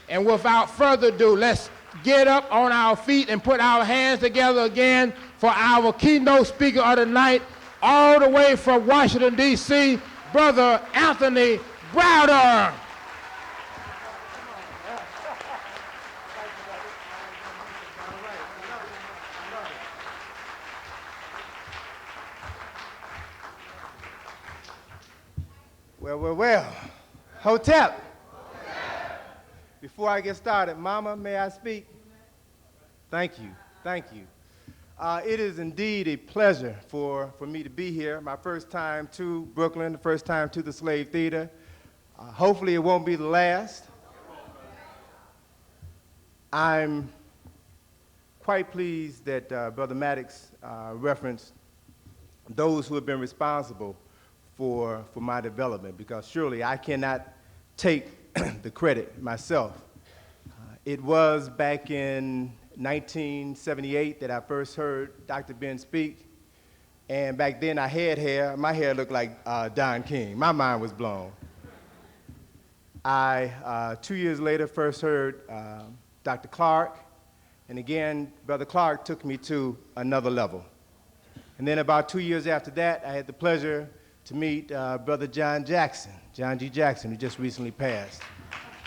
And without further ado, let's get up on our feet and put our hands together again for our keynote speaker of the night, all the way from Washington, D.C., Brother Anthony Browder. Well. Hotep. Before I get started, Mama, may I speak? Thank you. It is indeed a pleasure for me to be here. My first time to Brooklyn, the first time to the Slave Theater. Hopefully it won't be the last. I'm quite pleased that Brother Maddox referenced those who have been responsible for my development, because surely I cannot take the credit myself. It was back in 1978 that I first heard Dr. Ben speak, and back then I had hair. My hair looked like Don King. My mind was blown. I, 2 years later, first heard Dr. Clark, and again, Brother Clark took me to another level. And then about 2 years after that, I had the pleasure to meet Brother John G. Jackson, who just recently passed.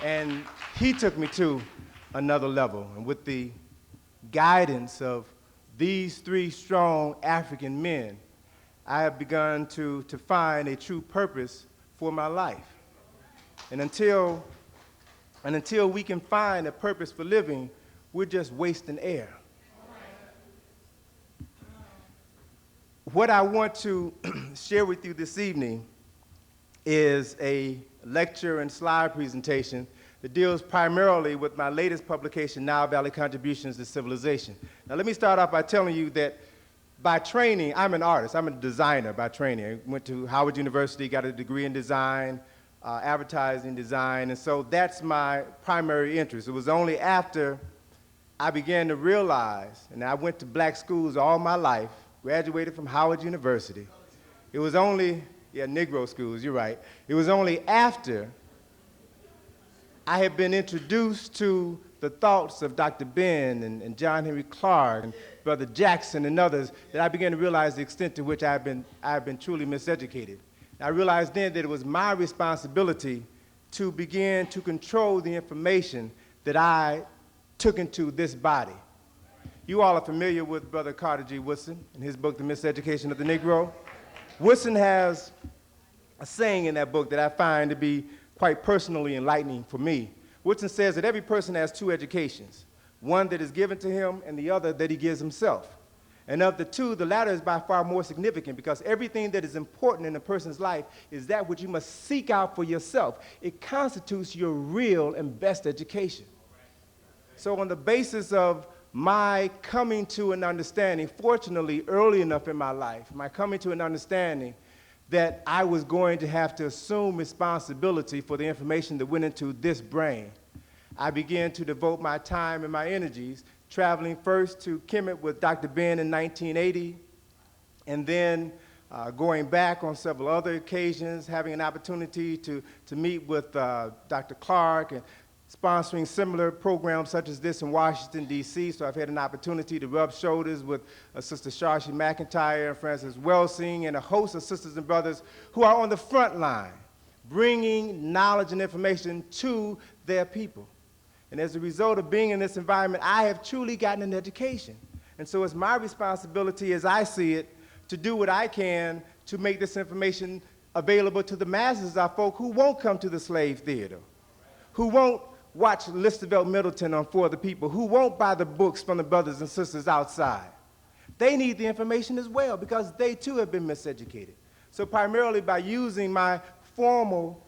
And he took me to another level. And with the guidance of these three strong African men, I have begun to find a true purpose for my life. And until we can find a purpose for living, we're just wasting air. What I want to share with you this evening is a lecture and slide presentation that deals primarily with my latest publication, Nile Valley Contributions to Civilization. Now let me start off by telling you that by training, I'm an artist. I'm a designer by training. I went to Howard University, got a degree in design, advertising design, and so that's my primary interest. It was only after I began to realize, and I went to black schools all my life, graduated from Howard University. It was only, Negro schools, you're right. It was only after I had been introduced to the thoughts of Dr. Ben and John Henry Clark and Brother Jackson and others that I began to realize the extent to which I've been truly miseducated. I realized then that it was my responsibility to begin to control the information that I took into this body. You all are familiar with Brother Carter G. Woodson in his book, The Miseducation of the Negro. Woodson has a saying in that book that I find to be quite personally enlightening for me. Woodson says that every person has two educations, one that is given to him and the other that he gives himself. And of the two, the latter is by far more significant, because everything that is important in a person's life is that which you must seek out for yourself. It constitutes your real and best education. So on the basis of my coming to an understanding, fortunately early enough in my life, my coming to an understanding that I was going to have to assume responsibility for the information that went into this brain, I began to devote my time and my energies traveling first to Kemet with Dr. Ben in 1980, and then going back on several other occasions, having an opportunity to meet with Dr. Clark and sponsoring similar programs such as this in Washington, D.C. So I've had an opportunity to rub shoulders with Sister Shashi McIntyre and Francis Welsing and a host of sisters and brothers who are on the front line, bringing knowledge and information to their people. And as a result of being in this environment, I have truly gotten an education. And so it's my responsibility, as I see it, to do what I can to make this information available to the masses of folk who won't come to the slave theater, who won't watch Listerville Middleton on For the People, who won't buy the books from the brothers and sisters outside. They need the information as well, because they too have been miseducated. So primarily by using my formal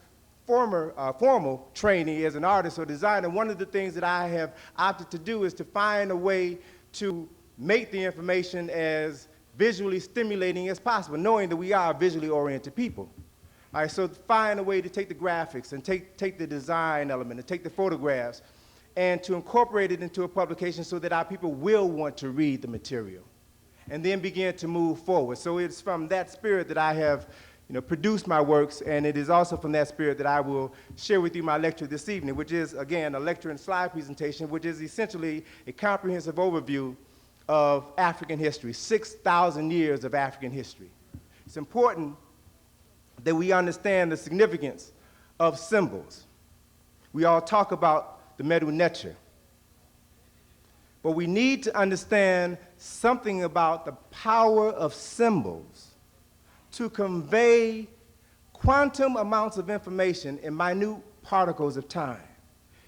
training as an artist or designer, one of the things that I have opted to do is to find a way to make the information as visually stimulating as possible, knowing that we are visually oriented people. All right, so find a way to take the graphics and take the design element and take the photographs and to incorporate it into a publication so that our people will want to read the material and then begin to move forward. So it's from that spirit that I have produce my works, and it is also from that spirit that I will share with you my lecture this evening, which is, again, a lecture and slide presentation, which is essentially a comprehensive overview of African history, 6,000 years of African history. It's important that we understand the significance of symbols. We all talk about the Medu Neter, but we need to understand something about the power of symbols to convey quantum amounts of information in minute particles of time.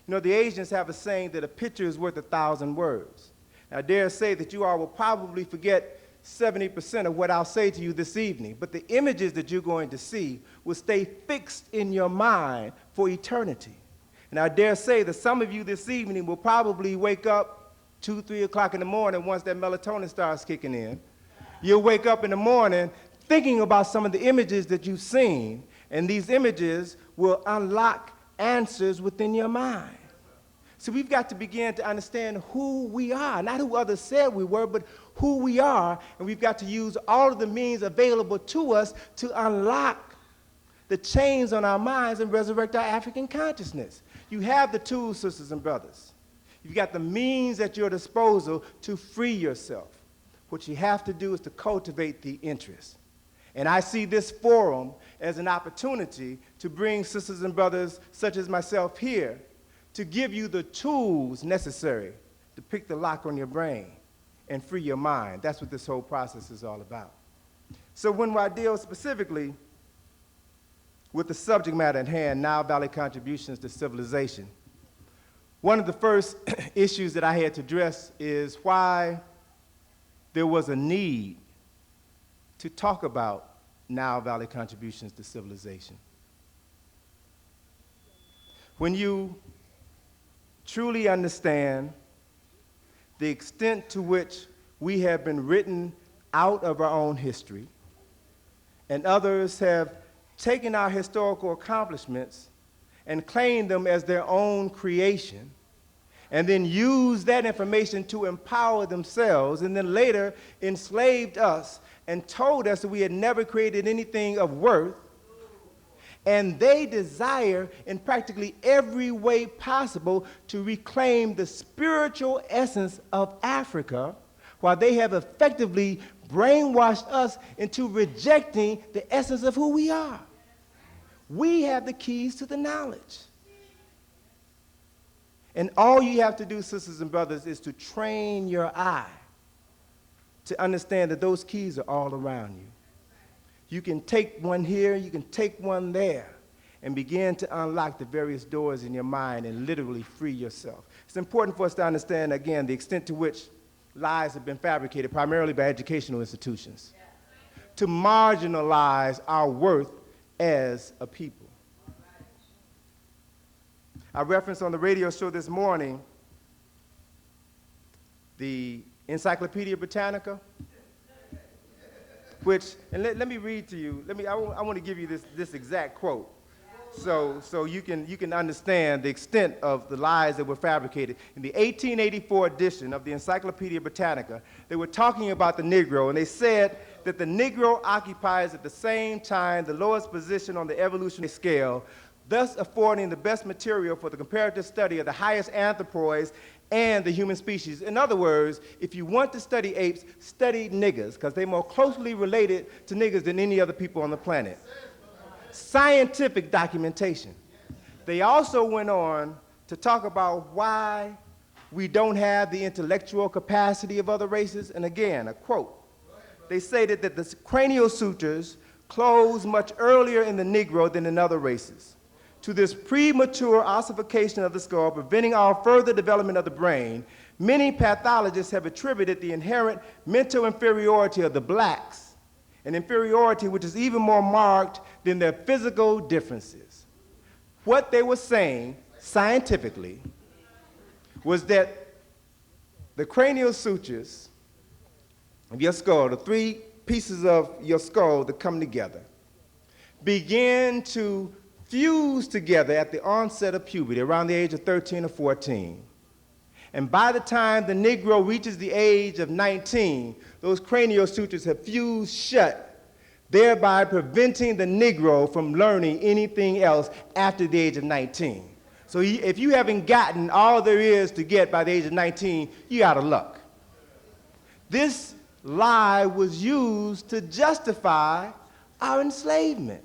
The Asians have a saying that a picture is worth 1,000 words. Now, I dare say that you all will probably forget 70% of what I'll say to you this evening, but the images that you're going to see will stay fixed in your mind for eternity. And I dare say that some of you this evening will probably wake up 2, 3 o'clock in the morning once that melatonin starts kicking in. You'll wake up in the morning thinking about some of the images that you've seen, and these images will unlock answers within your mind. So we've got to begin to understand who we are, not who others said we were, but who we are, and we've got to use all of the means available to us to unlock the chains on our minds and resurrect our African consciousness. You have the tools, sisters and brothers. You've got the means at your disposal to free yourself. What you have to do is to cultivate the interest. And I see this forum as an opportunity to bring sisters and brothers such as myself here to give you the tools necessary to pick the lock on your brain and free your mind. That's what this whole process is all about. So when I deal specifically with the subject matter at hand, Nile Valley contributions to civilization, one of the first issues that I had to address is why there was a need to talk about Nile Valley contributions to civilization. When you truly understand the extent to which we have been written out of our own history, and others have taken our historical accomplishments and claimed them as their own creation, and then used that information to empower themselves, and then later enslaved us and told us that we had never created anything of worth, and they desire in practically every way possible to reclaim the spiritual essence of Africa, while they have effectively brainwashed us into rejecting the essence of who we are. We have the keys to the knowledge. And all you have to do, sisters and brothers, is to train your eye to understand that those keys are all around you. You can take one here, you can take one there, and begin to unlock the various doors in your mind and literally free yourself. It's important for us to understand, again, the extent to which lies have been fabricated, primarily by educational institutions, to marginalize our worth as a people. I referenced on the radio show this morning the Encyclopedia Britannica, which, and let me read to you, I want to give you this exact quote so you can understand the extent of the lies that were fabricated. In the 1884 edition of the Encyclopedia Britannica, they were talking about the Negro, and they said that the Negro occupies at the same time the lowest position on the evolutionary scale, thus affording the best material for the comparative study of the highest anthropoids and the human species. In other words, if you want to study apes, study niggers, because they're more closely related to niggers than any other people on the planet. Scientific documentation. They also went on to talk about why we don't have the intellectual capacity of other races. And again, a quote. They stated that the cranial sutures close much earlier in the Negro than in other races. To this premature ossification of the skull, preventing our further development of the brain, many pathologists have attributed the inherent mental inferiority of the blacks, an inferiority which is even more marked than their physical differences. What they were saying, scientifically, was that the cranial sutures of your skull, the three pieces of your skull that come together, begin to fuse together at the onset of puberty, around the age of 13 or 14. And by the time the Negro reaches the age of 19, those cranial sutures have fused shut, thereby preventing the Negro from learning anything else after the age of 19. So if you haven't gotten all there is to get by the age of 19, you out of luck. This lie was used to justify our enslavement.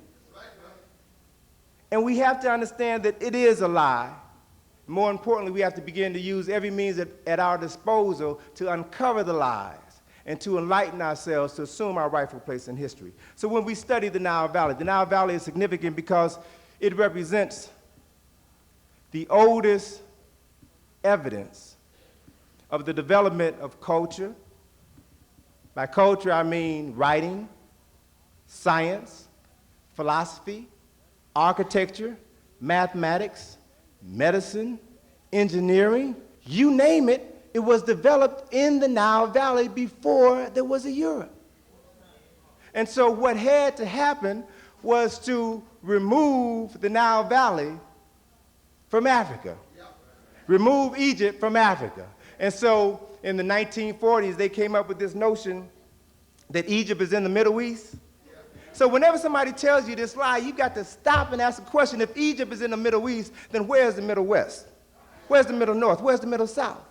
And we have to understand that it is a lie. More importantly, we have to begin to use every means at our disposal to uncover the lies and to enlighten ourselves to assume our rightful place in history. So when we study the Nile Valley is significant because it represents the oldest evidence of the development of culture. By culture, I mean writing, science, philosophy, architecture, mathematics, medicine, engineering, you name it, it was developed in the Nile Valley before there was a Europe. And so what had to happen was to remove the Nile Valley from Africa, remove Egypt from Africa. And so in the 1940s, they came up with this notion that Egypt is in the Middle East. So whenever somebody tells you this lie, you got to stop and ask the question, if Egypt is in the Middle East, then where's the Middle West? Where's the Middle North? Where's the Middle South?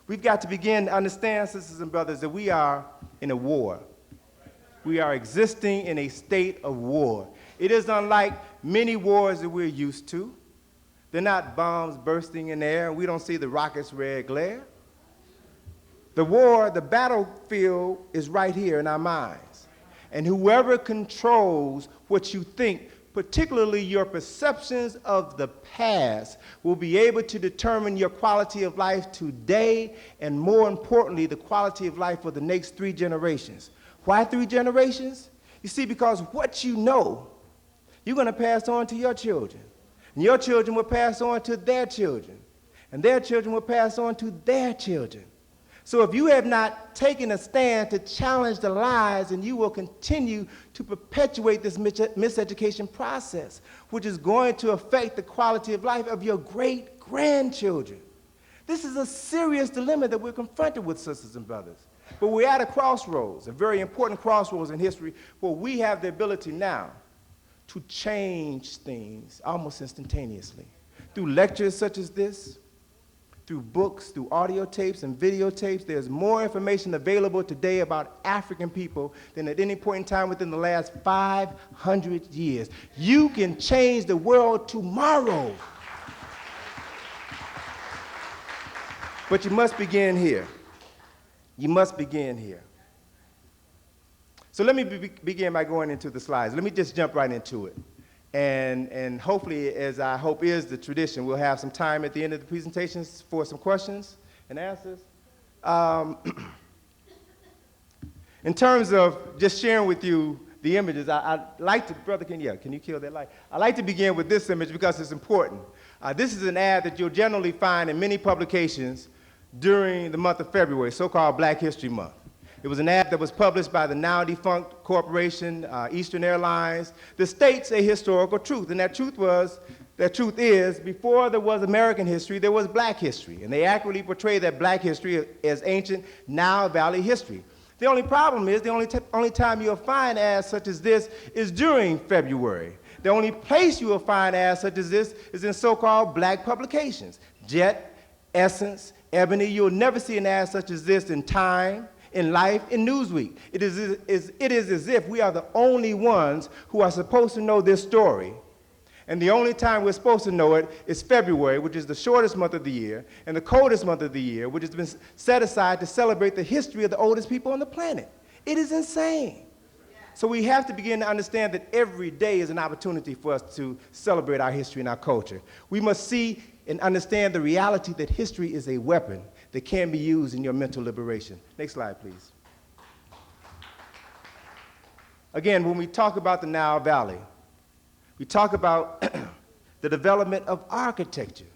We've got to begin to understand, sisters and brothers, that we are in a war. We are existing in a state of war. It is unlike many wars that we're used to. They're not bombs bursting in the air, and we don't see the rocket's red glare. The war, the battlefield is right here in our minds. And whoever controls what you think, particularly your perceptions of the past, will be able to determine your quality of life today, and more importantly, the quality of life for the next 3 generations. Why 3 generations? You see, because what you know, you're going to pass on to your children. And your children will pass on to their children. And their children will pass on to their children. So if you have not taken a stand to challenge the lies, and you will continue to perpetuate this miseducation process, which is going to affect the quality of life of your great-grandchildren. This is a serious dilemma that we're confronted with, sisters and brothers. But we're at a crossroads, a very important crossroads in history, where we have the ability now to change things almost instantaneously. Through lectures such as this, through books, through audio tapes and videotapes, there's more information available today about African people than at any point in time within the last 500 years. You can change the world tomorrow. But you must begin here. You must begin here. So let me begin by going into the slides. Let me just jump right into it. And hopefully, as I hope is the tradition, we'll have some time at the end of the presentations for some questions and answers. In terms of just sharing with you the images, I'd like to, brother, can you kill that light? I'd like to begin with this image because it's important. This is an ad that you'll generally find in many publications during the month of February, so-called Black History Month. It was an ad that was published by the now defunct corporation, Eastern Airlines, that states a historical truth. And that truth is, before there was American history, there was Black history. And they accurately portray that Black history as ancient Nile Valley history. The only problem is, the only time you'll find ads such as this is during February. The only place you will find ads such as this is in so-called Black publications. Jet, Essence, Ebony. You'll never see an ad such as this in Time, in Life, in Newsweek. It is as if we are the only ones who are supposed to know this story. And the only time we're supposed to know it is February, which is the shortest month of the year, and the coldest month of the year, which has been set aside to celebrate the history of the oldest people on the planet. It is insane. So we have to begin to understand that every day is an opportunity for us to celebrate our history and our culture. We must see and understand the reality that history is a weapon that can be used in your mental liberation. Next slide, please. Again, when we talk about the Nile Valley, we talk about the development of architecture.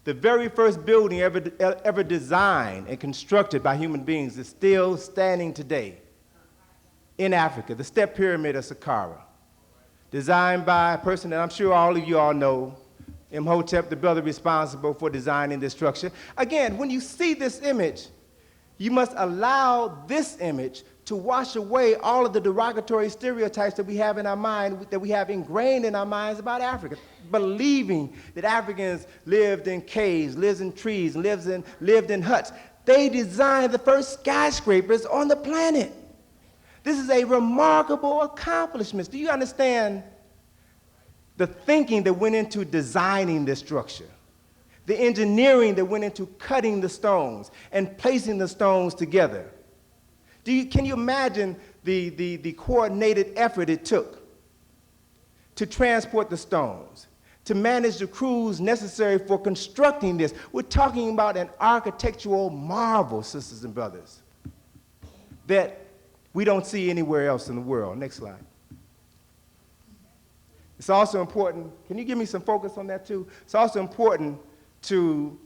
The very first building ever designed and constructed by human beings is still standing today in Africa, the Step Pyramid of Saqqara, designed by a person that I'm sure all of you all know, Imhotep, the brother responsible for designing this structure. Again, when you see this image, you must allow this image to to wash away all of the derogatory stereotypes that we have in our mind, that we have ingrained in our minds about Africa, believing that Africans lived in caves, lived in trees, lived in huts. They designed the first skyscrapers on the planet. This is a remarkable accomplishment. Do you understand the thinking that went into designing this structure? The engineering that went into cutting the stones and placing the stones together. Can you imagine the coordinated effort it took to transport the stones, to manage the crews necessary for constructing this? We're talking about an architectural marvel, sisters and brothers, that we don't see anywhere else in the world. Next slide. It's also important, can you give me some focus on that too? It's also important to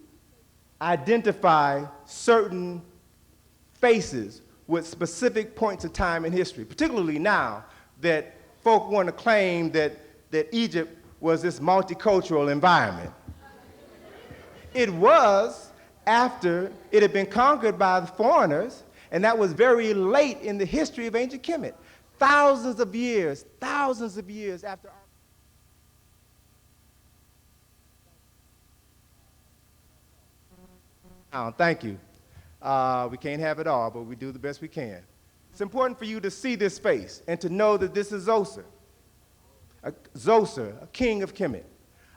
identify certain faces with specific points of time in history, particularly now that folk want to claim that Egypt was this multicultural environment. It was after it had been conquered by the foreigners, and that was very late in the history of ancient Kemet. Thousands of years after thank you. We can't have it all, but we do the best we can. It's important for you to see this face and to know that this is Zoser, a king of Kemet,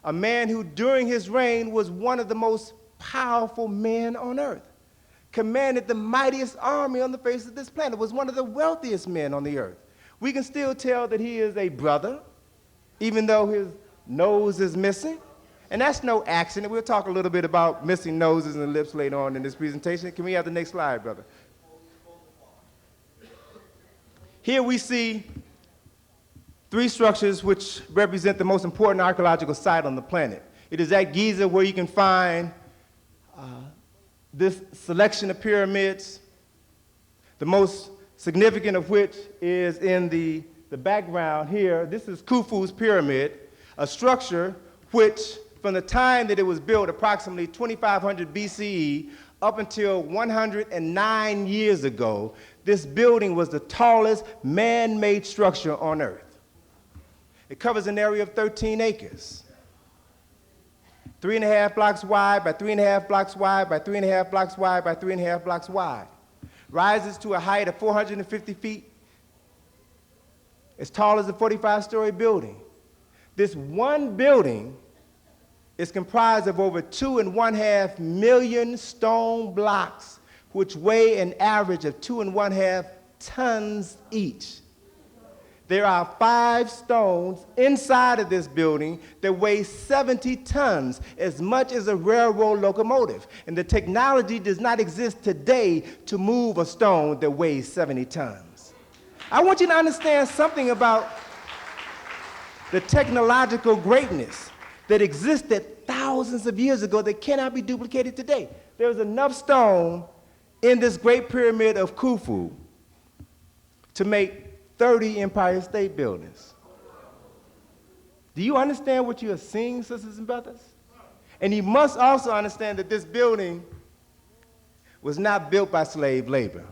a man who during his reign was one of the most powerful men on earth, commanded the mightiest army on the face of this planet, was one of the wealthiest men on the earth. We can still tell that he is a brother, even though his nose is missing. And that's no accident. We'll talk a little bit about missing noses and lips later on in this presentation. Can we have the next slide, brother? Here we see three structures which represent the most important archaeological site on the planet. It is at Giza where you can find this selection of pyramids, the most significant of which is in the background here. This is Khufu's pyramid, a structure which, from the time that it was built, approximately 2500 BCE, up until 109 years ago, this building was the tallest man-made structure on Earth. It covers an area of 13 acres, 3.5 blocks wide by 3.5 blocks wide by 3.5 blocks wide by 3.5 blocks wide. Rises to a height of 450 feet, as tall as a 45-story building. This one building is comprised of over 2.5 million stone blocks, which weigh an average of 2.5 tons each. There are 5 stones inside of this building that weigh 70 tons, as much as a railroad locomotive. And the technology does not exist today to move a stone that weighs 70 tons. I want you to understand something about the technological greatness that existed thousands of years ago that cannot be duplicated today. There's enough stone in this great pyramid of Khufu to make 30 Empire State Buildings. Do you understand what you are seeing, sisters and brothers? And you must also understand that this building was not built by slave labor,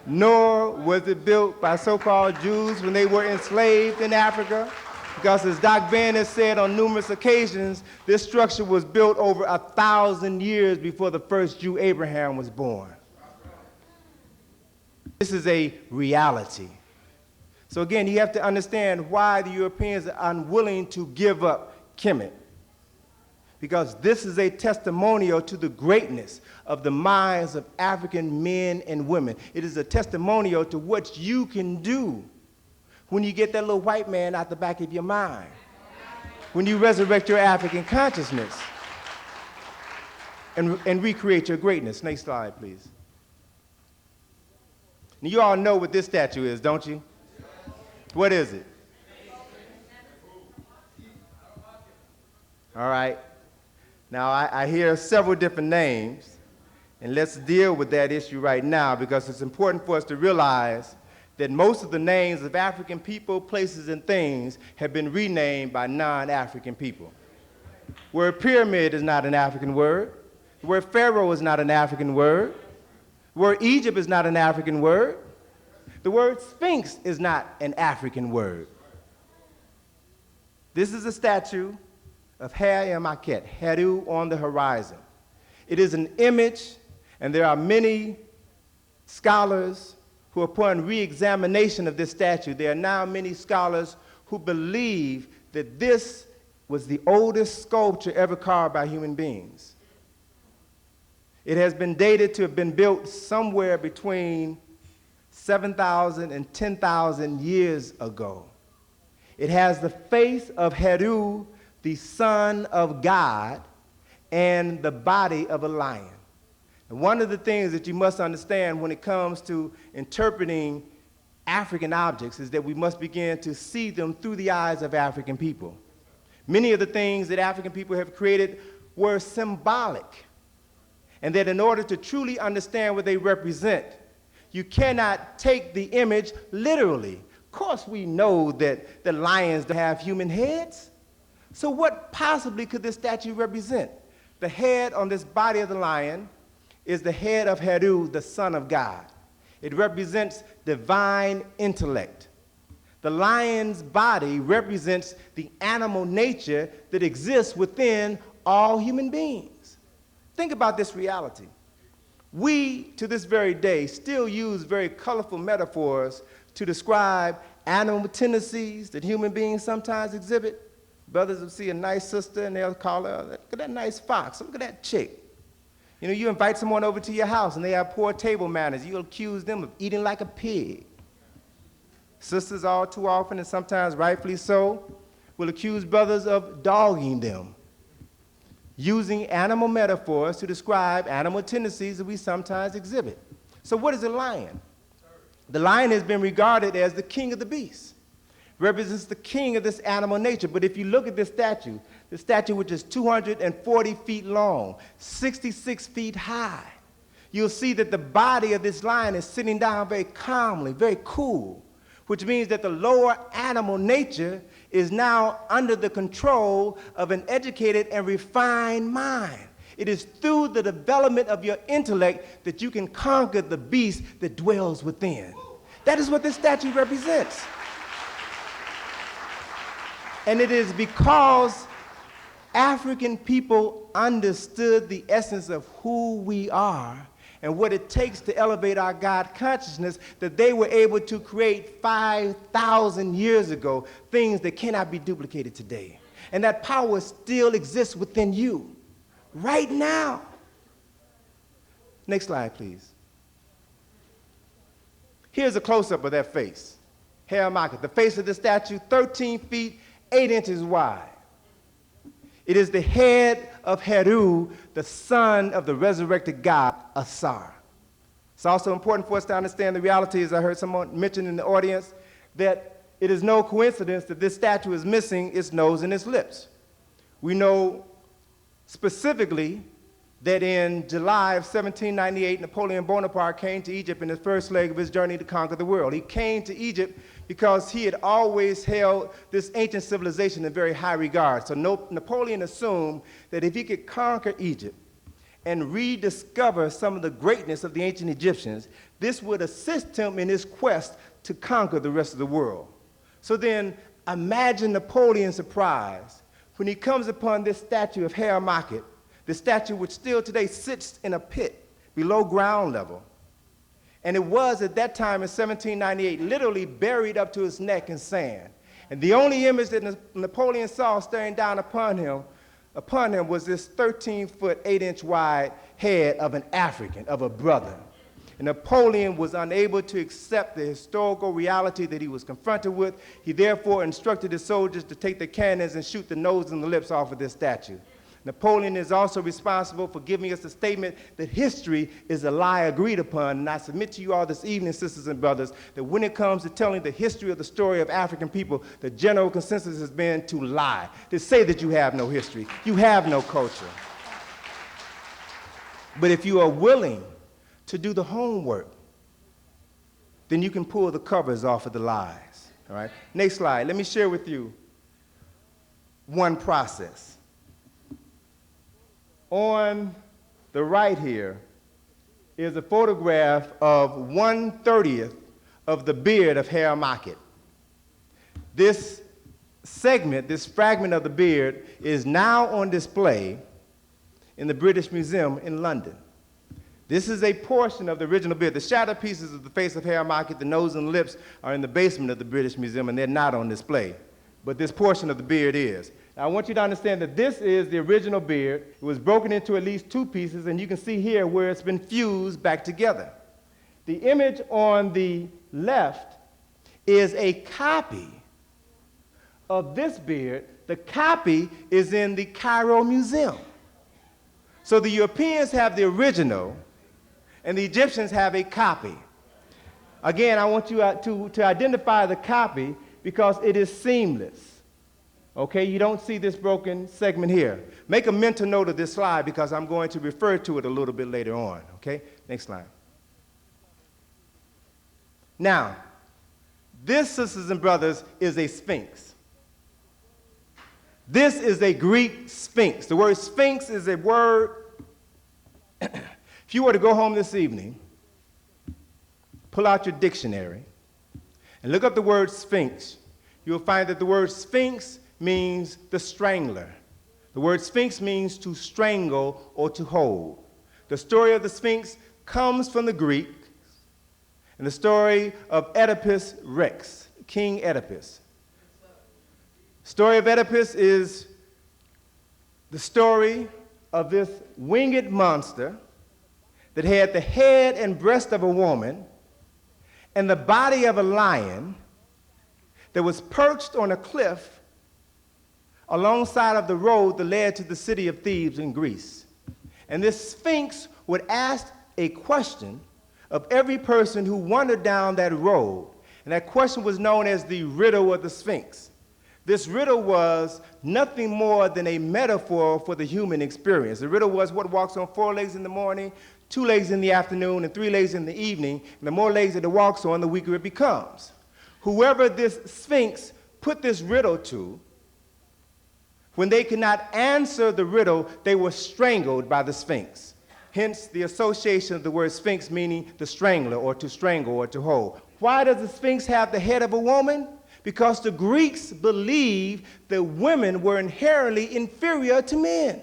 nor was it built by so-called Jews when they were enslaved in Africa. Because as Doc Van has said on numerous occasions, this structure was built over 1,000 years before the first Jew, Abraham, was born. This is a reality. So again, you have to understand why the Europeans are unwilling to give up Kemet. Because this is a testimonial to the greatness of the minds of African men and women. It is a testimonial to what you can do when you get that little white man out the back of your mind, when you resurrect your African consciousness and recreate your greatness. Next slide, please. Now, you all know what this statue is, don't you? What is it? All right. Now, I hear several different names, and let's deal with that issue right now because it's important for us to realize that most of the names of African people, places, and things have been renamed by non-African people. The word pyramid is not an African word. The word pharaoh is not an African word. The word Egypt is not an African word. The word Sphinx is not an African word. This is a statue of Her-Maket, Heru on the horizon. It is an image, and there are many scholars who, upon re-examination of this statue, there are now many scholars who believe that this was the oldest sculpture ever carved by human beings. It has been dated to have been built somewhere between 7,000 and 10,000 years ago. It has the face of Heru, the son of God, and the body of a lion. And one of the things that you must understand when it comes to interpreting African objects is that we must begin to see them through the eyes of African people. Many of the things that African people have created were symbolic, and that in order to truly understand what they represent, you cannot take the image literally. Of course, we know that the lions have human heads. So what possibly could this statue represent? The head on this body of the lion is the head of Heru, the son of God. It represents divine intellect. The lion's body represents the animal nature that exists within all human beings. Think about this reality. We, to this very day, still use very colorful metaphors to describe animal tendencies that human beings sometimes exhibit. Brothers will see a nice sister and they'll call her, look at that nice fox, look at that chick. You know, you invite someone over to your house and they have poor table manners, you'll accuse them of eating like a pig. Sisters all too often, and sometimes rightfully so, will accuse brothers of dogging them, using animal metaphors to describe animal tendencies that we sometimes exhibit. So what is a lion? The lion has been regarded as the king of the beasts, represents the king of this animal nature. But if you look at this statue which is 240 feet long, 66 feet high, you'll see that the body of this lion is sitting down very calmly, very cool, which means that the lower animal nature is now under the control of an educated and refined mind. It is through the development of your intellect that you can conquer the beast that dwells within. That is what this statue represents. And it is because African people understood the essence of who we are and what it takes to elevate our God consciousness that they were able to create 5,000 years ago things that cannot be duplicated today. And that power still exists within you right now. Next slide, please. Here's a close-up of that face. Her-Maket, the face of the statue, 13 feet, 8 inches wide. It is the head of Heru, the son of the resurrected God, Asar. It's also important for us to understand the reality, as I heard someone mention in the audience, that it is no coincidence that this statue is missing its nose and its lips. We know specifically that in July of 1798, Napoleon Bonaparte came to Egypt in the first leg of his journey to conquer the world. He came to Egypt because he had always held this ancient civilization in very high regard. So Napoleon assumed that if he could conquer Egypt and rediscover some of the greatness of the ancient Egyptians, this would assist him in his quest to conquer the rest of the world. So then imagine Napoleon's surprise when he comes upon this statue of Her-Maket, the statue which still today sits in a pit below ground level. And it was at that time in 1798 literally buried up to his neck in sand. And the only image that Napoleon saw staring down upon him was this 13-foot, 8-inch wide head of an African, of a brother. And Napoleon was unable to accept the historical reality that he was confronted with. He therefore instructed his soldiers to take the cannons and shoot the nose and the lips off of this statue. Napoleon is also responsible for giving us the statement that history is a lie agreed upon. And I submit to you all this evening, sisters and brothers, that when it comes to telling the history of the story of African people, the general consensus has been to lie, to say that you have no history, you have no culture. But if you are willing to do the homework, then you can pull the covers off of the lies. All right? Next slide. Let me share with you one process. On the right here is a photograph of 1/30th of the beard of Haremachit. This segment, this fragment of the beard, is now on display in the British Museum in London. This is a portion of the original beard. The shattered pieces of the face of Haremachit, the nose and lips, are in the basement of the British Museum, and they're not on display. But this portion of the beard is. Now, I want you to understand that this is the original beard. It was broken into at least two pieces, and you can see here where it's been fused back together. The image on the left is a copy of this beard. The copy is in the Cairo Museum. So the Europeans have the original, and the Egyptians have a copy. Again, I want you to identify the copy because it is seamless. Okay, you don't see this broken segment here. Make a mental note of this slide because I'm going to refer to it a little bit later on. Okay, next slide. Now, this, sisters and brothers, is a sphinx. This is a Greek sphinx. The word sphinx is a word, if you were to go home this evening, pull out your dictionary and look up the word sphinx, you'll find that the word sphinx means the strangler. The word sphinx means to strangle or to hold. The story of the sphinx comes from the Greek and the story of Oedipus Rex, King Oedipus. The story of Oedipus is the story of this winged monster that had the head and breast of a woman and the body of a lion that was perched on a cliff alongside of the road that led to the city of Thebes in Greece. And this sphinx would ask a question of every person who wandered down that road. And that question was known as the riddle of the Sphinx. This riddle was nothing more than a metaphor for the human experience. The riddle was what walks on 4 legs in the morning, 2 legs in the afternoon, and 3 legs in the evening. And the more legs that it walks on, the weaker it becomes. Whoever this Sphinx put this riddle to, when they could not answer the riddle, they were strangled by the Sphinx. Hence the association of the word Sphinx meaning the strangler or to strangle or to hold. Why does the Sphinx have the head of a woman? Because the Greeks believed that women were inherently inferior to men.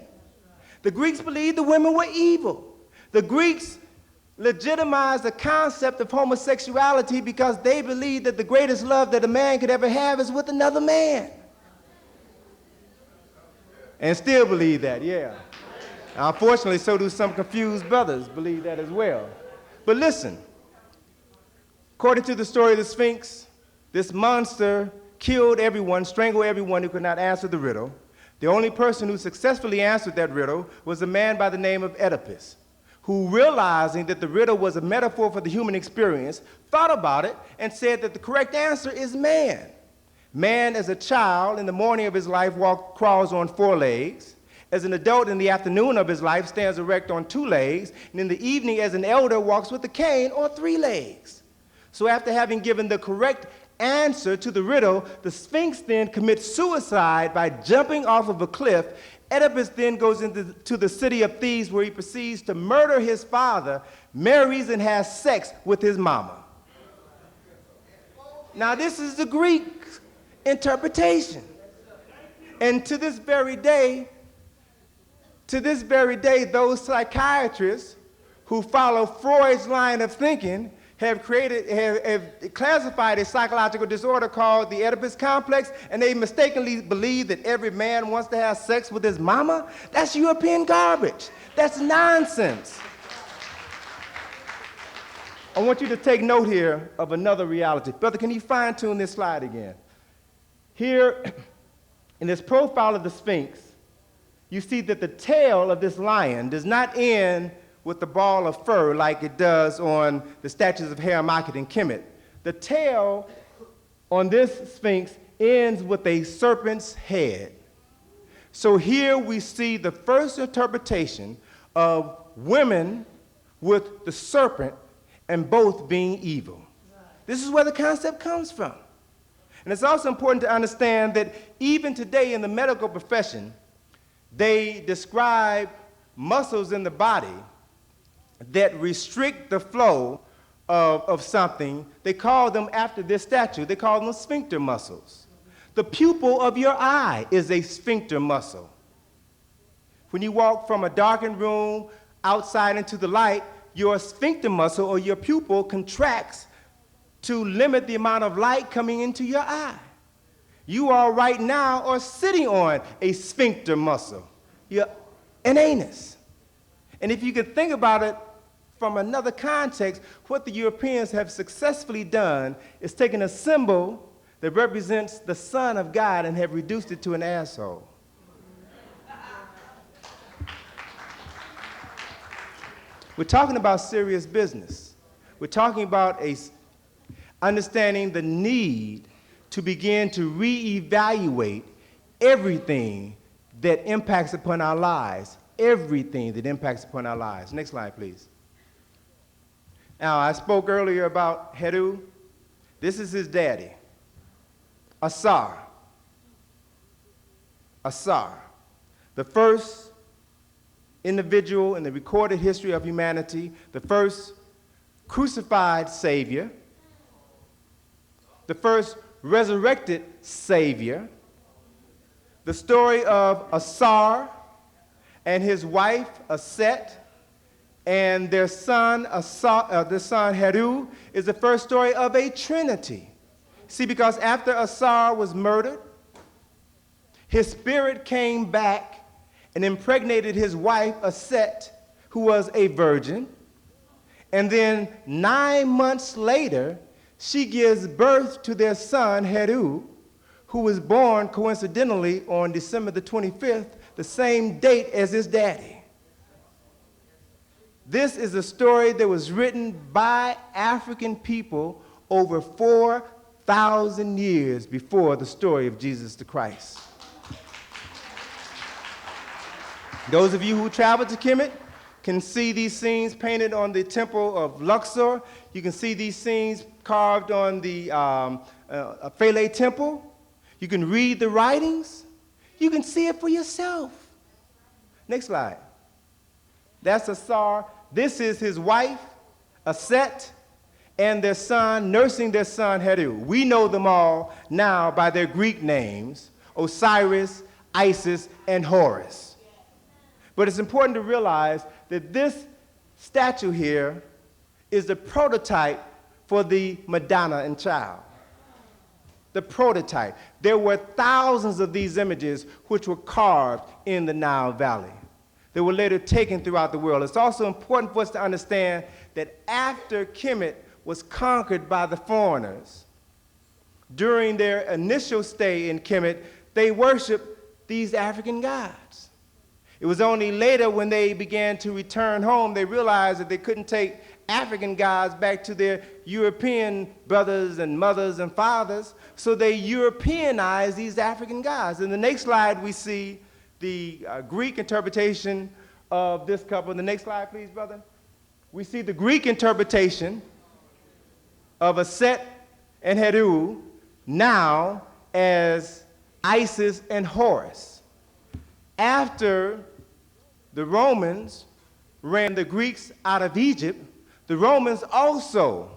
The Greeks believed the women were evil. The Greeks legitimized the concept of homosexuality because they believed that the greatest love that a man could ever have is with another man. And still believe that, yeah. Unfortunately, so do some confused brothers believe that as well. But listen, according to the story of the Sphinx, this monster killed everyone, strangled everyone who could not answer the riddle. The only person who successfully answered that riddle was a man by the name of Oedipus, who, realizing that the riddle was a metaphor for the human experience, thought about it and said that the correct answer is man. Man, as a child, in the morning of his life, crawls on 4 legs. As an adult, in the afternoon of his life, stands erect on 2 legs. And in the evening, as an elder, walks with a cane on 3 legs. So after having given the correct answer to the riddle, the Sphinx then commits suicide by jumping off of a cliff. Oedipus then goes into the city of Thebes, where he proceeds to murder his father, marries and has sex with his mama. Now this is the Greek interpretation. And to this very day, those psychiatrists who follow Freud's line of thinking have classified a psychological disorder called the Oedipus complex, and they mistakenly believe that every man wants to have sex with his mama. That's European garbage. That's nonsense. I want you to take note here of another reality. Brother, can you fine-tune this slide again? Here, in this profile of the Sphinx, you see that the tail of this lion does not end with the ball of fur like it does on the statues of Haremachit and Kemet. The tail on this Sphinx ends with a serpent's head. So here we see the first interpretation of women with the serpent and both being evil. This is where the concept comes from. And it's also important to understand that even today in the medical profession, they describe muscles in the body that restrict the flow of something, they call them after this statue. They call them sphincter muscles. The pupil of your eye is a sphincter muscle. When you walk from a darkened room outside into the light, your sphincter muscle or your pupil contracts to limit the amount of light coming into your eye. You all right now are sitting on a sphincter muscle, an anus. And if you could think about it from another context, what the Europeans have successfully done is taken a symbol that represents the Son of God and have reduced it to an asshole. We're talking about serious business. We're talking about understanding the need to begin to reevaluate everything that impacts upon our lives. Everything that impacts upon our lives. Next slide, please. Now, I spoke earlier about Heru. This is his daddy, Asar. Asar, the first individual in the recorded history of humanity, the first crucified Savior, the first resurrected Savior. The story of Asar and his wife, Aset, and their son Heru is the first story of a trinity. See, because after Asar was murdered, his spirit came back and impregnated his wife, Aset, who was a virgin. And then 9 months later, she gives birth to their son, Heru, who was born coincidentally on December the 25th, the same date as his daddy. This is a story that was written by African people over 4,000 years before the story of Jesus the Christ. Those of you who travel to Kemet can see these scenes painted on the temple of Luxor. You can see these scenes carved on the Philae temple. You can read the writings. You can see it for yourself. Next slide. That's Asar. This is his wife, Aset, and their son, nursing their son, Heru. We know them all now by their Greek names, Osiris, Isis, and Horus. But it's important to realize that this statue here is the prototype for the Madonna and Child. The prototype. There were thousands of these images which were carved in the Nile Valley. They were later taken throughout the world. It's also important for us to understand that after Kemet was conquered by the foreigners, during their initial stay in Kemet, they worshiped these African gods. It was only later when they began to return home, they realized that they couldn't take African gods back to their European brothers and mothers and fathers, so they Europeanized these African gods. In the next slide, we see the Greek interpretation of this couple. The next slide, please, brother. We see the Greek interpretation of Aset and Heru now as Isis and Horus. After the Romans ran the Greeks out of Egypt, the Romans also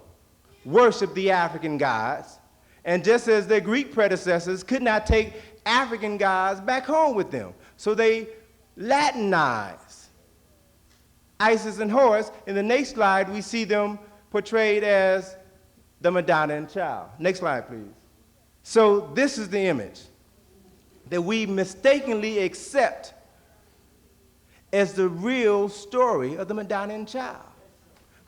worshiped the African gods, and just as their Greek predecessors could not take African gods back home with them, so they Latinized Isis and Horus. In the next slide, we see them portrayed as the Madonna and Child. Next slide, please. So this is the image that we mistakenly accept as the real story of the Madonna and Child,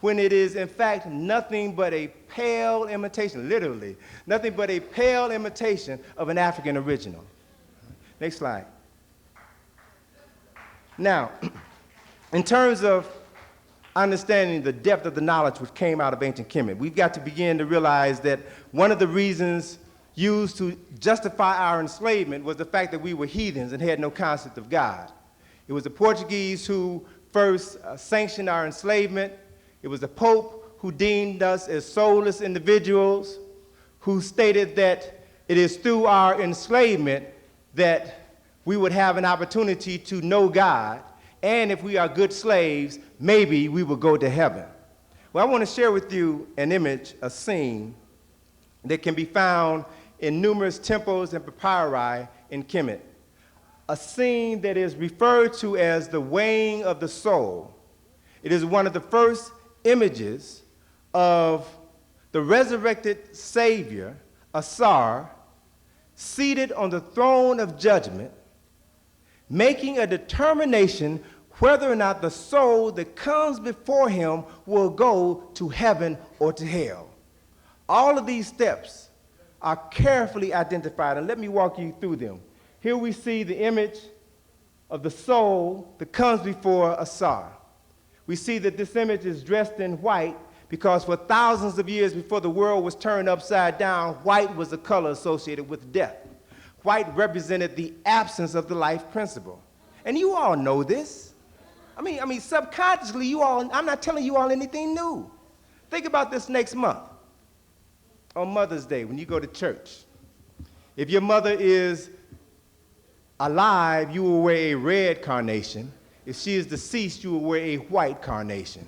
when it is, in fact, nothing but a pale imitation, literally, nothing but a pale imitation of an African original. Next slide. Now, in terms of understanding the depth of the knowledge which came out of ancient Kemet, we've got to begin to realize that one of the reasons used to justify our enslavement was the fact that we were heathens and had no concept of God. It was the Portuguese who first sanctioned our enslavement. It was the Pope who deemed us as soulless individuals, who stated that it is through our enslavement that we would have an opportunity to know God, and if we are good slaves, maybe we will go to heaven. Well, I want to share with you an image, a scene, that can be found in numerous temples and papyri in Kemet. A scene that is referred to as the weighing of the soul. It is one of the first images of the resurrected Savior, Asar, seated on the throne of judgment, making a determination whether or not the soul that comes before him will go to heaven or to hell. All of these steps are carefully identified, and let me walk you through them. Here we see the image of the soul that comes before Asar. We see that this image is dressed in white because for thousands of years before the world was turned upside down, white was the color associated with death. White represented the absence of the life principle. And you all know this. I mean, subconsciously, I'm not telling you all anything new. Think about this next month, on Mother's Day, when you go to church. If your mother is alive, you will wear a red carnation. If she is deceased, you will wear a white carnation.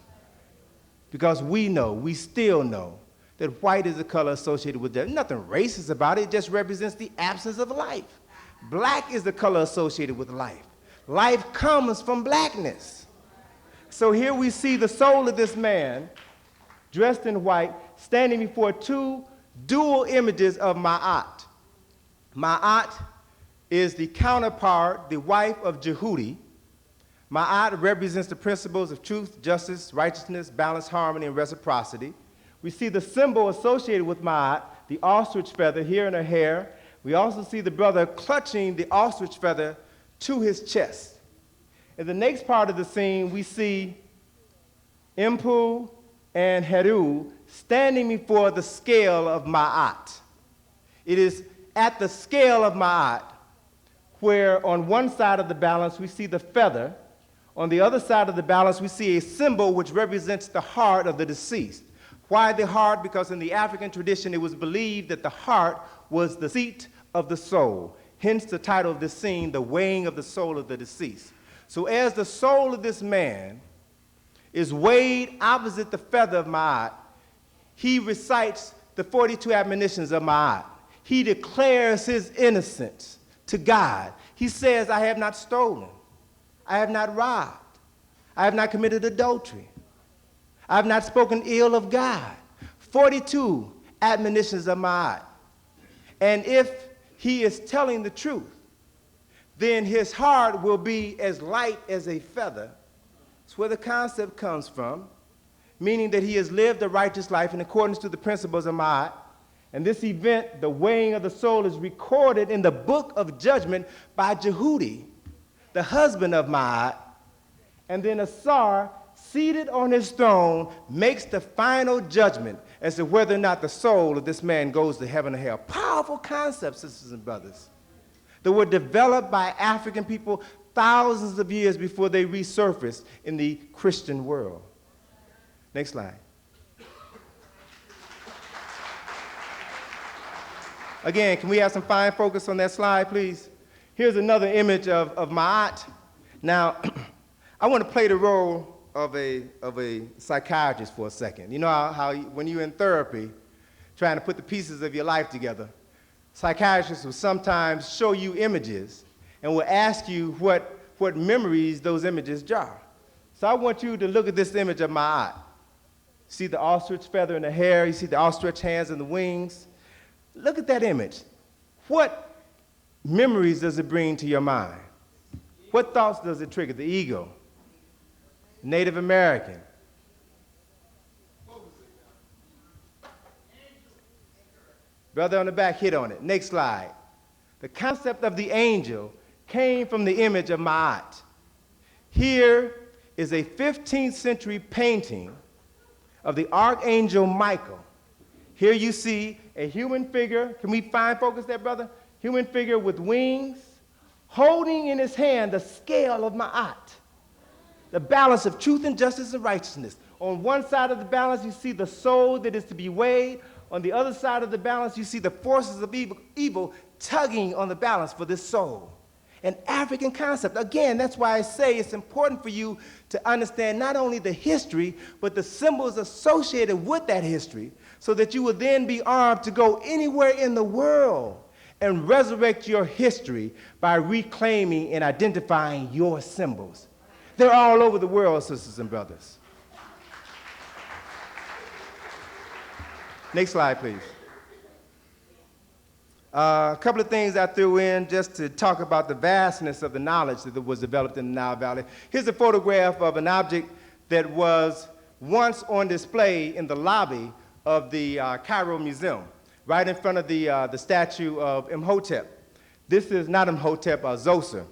Because we still know, that white is the color associated with death. Nothing racist about it, it just represents the absence of life. Black is the color associated with life. Life comes from blackness. So here we see the soul of this man, dressed in white, standing before two dual images of Ma'at. Ma'at is the counterpart, the wife of Jehudi. Ma'at represents the principles of truth, justice, righteousness, balance, harmony, and reciprocity. We see the symbol associated with Ma'at, the ostrich feather here in her hair. We also see the brother clutching the ostrich feather to his chest. In the next part of the scene, we see Impu and Heru standing before the scale of Ma'at. It is at the scale of Ma'at where on one side of the balance we see the feather. On the other side of the balance we see a symbol which represents the heart of the deceased. Why the heart? Because in the African tradition it was believed that the heart was the seat of the soul. Hence the title of this scene, The Weighing of the Soul of the Deceased. So as the soul of this man is weighed opposite the feather of Ma'at, he recites the 42 admonitions of Ma'at. He declares his innocence to God. He says, I have not stolen. I have not robbed. I have not committed adultery. I have not spoken ill of God. 42 admonitions of Ma'at. And if he is telling the truth, then his heart will be as light as a feather. That's where the concept comes from, meaning that he has lived a righteous life in accordance to the principles of Ma'at. And this event, the weighing of the soul, is recorded in the book of judgment by Jehudi, the husband of Ma'at. And then Asar, seated on his throne, makes the final judgment as to whether or not the soul of this man goes to heaven or hell. Powerful concepts, sisters and brothers, that were developed by African people thousands of years before they resurfaced in the Christian world. Next slide. Again, can we have some fine focus on that slide, please? Here's another image of Ma'at. Now, I want to play the role of a psychiatrist for a second. You know how when you're in therapy, trying to put the pieces of your life together, psychiatrists will sometimes show you images and will ask you what memories those images jar. So I want you to look at this image of Ma'at. See the ostrich feather in the hair, you see the ostrich hands and the wings. Look at that image. What memories does it bring to your mind? What thoughts does it trigger? The ego. Native American. Brother on the back hit on it. Next slide. The concept of the angel came from the image of Ma'at. Here is a 15th century painting of the archangel Michael. Here you see a human figure. Can we fine focus that, brother? Human figure with wings, holding in his hand the scale of Ma'at, the balance of truth and justice and righteousness. On one side of the balance, you see the soul that is to be weighed. On the other side of the balance, you see the forces of evil tugging on the balance for this soul. an African concept. Again, that's why I say it's important for you to understand not only the history, but the symbols associated with that history, so that you will then be armed to go anywhere in the world and resurrect your history by reclaiming and identifying your symbols. They're all over the world, sisters and brothers. Next slide, please. A couple of things I threw in just to talk about the vastness of the knowledge that was developed in the Nile Valley. Here's a photograph of an object that was once on display in the lobby of the Cairo Museum, right in front of the statue of Imhotep. This is not Imhotep, Zoser.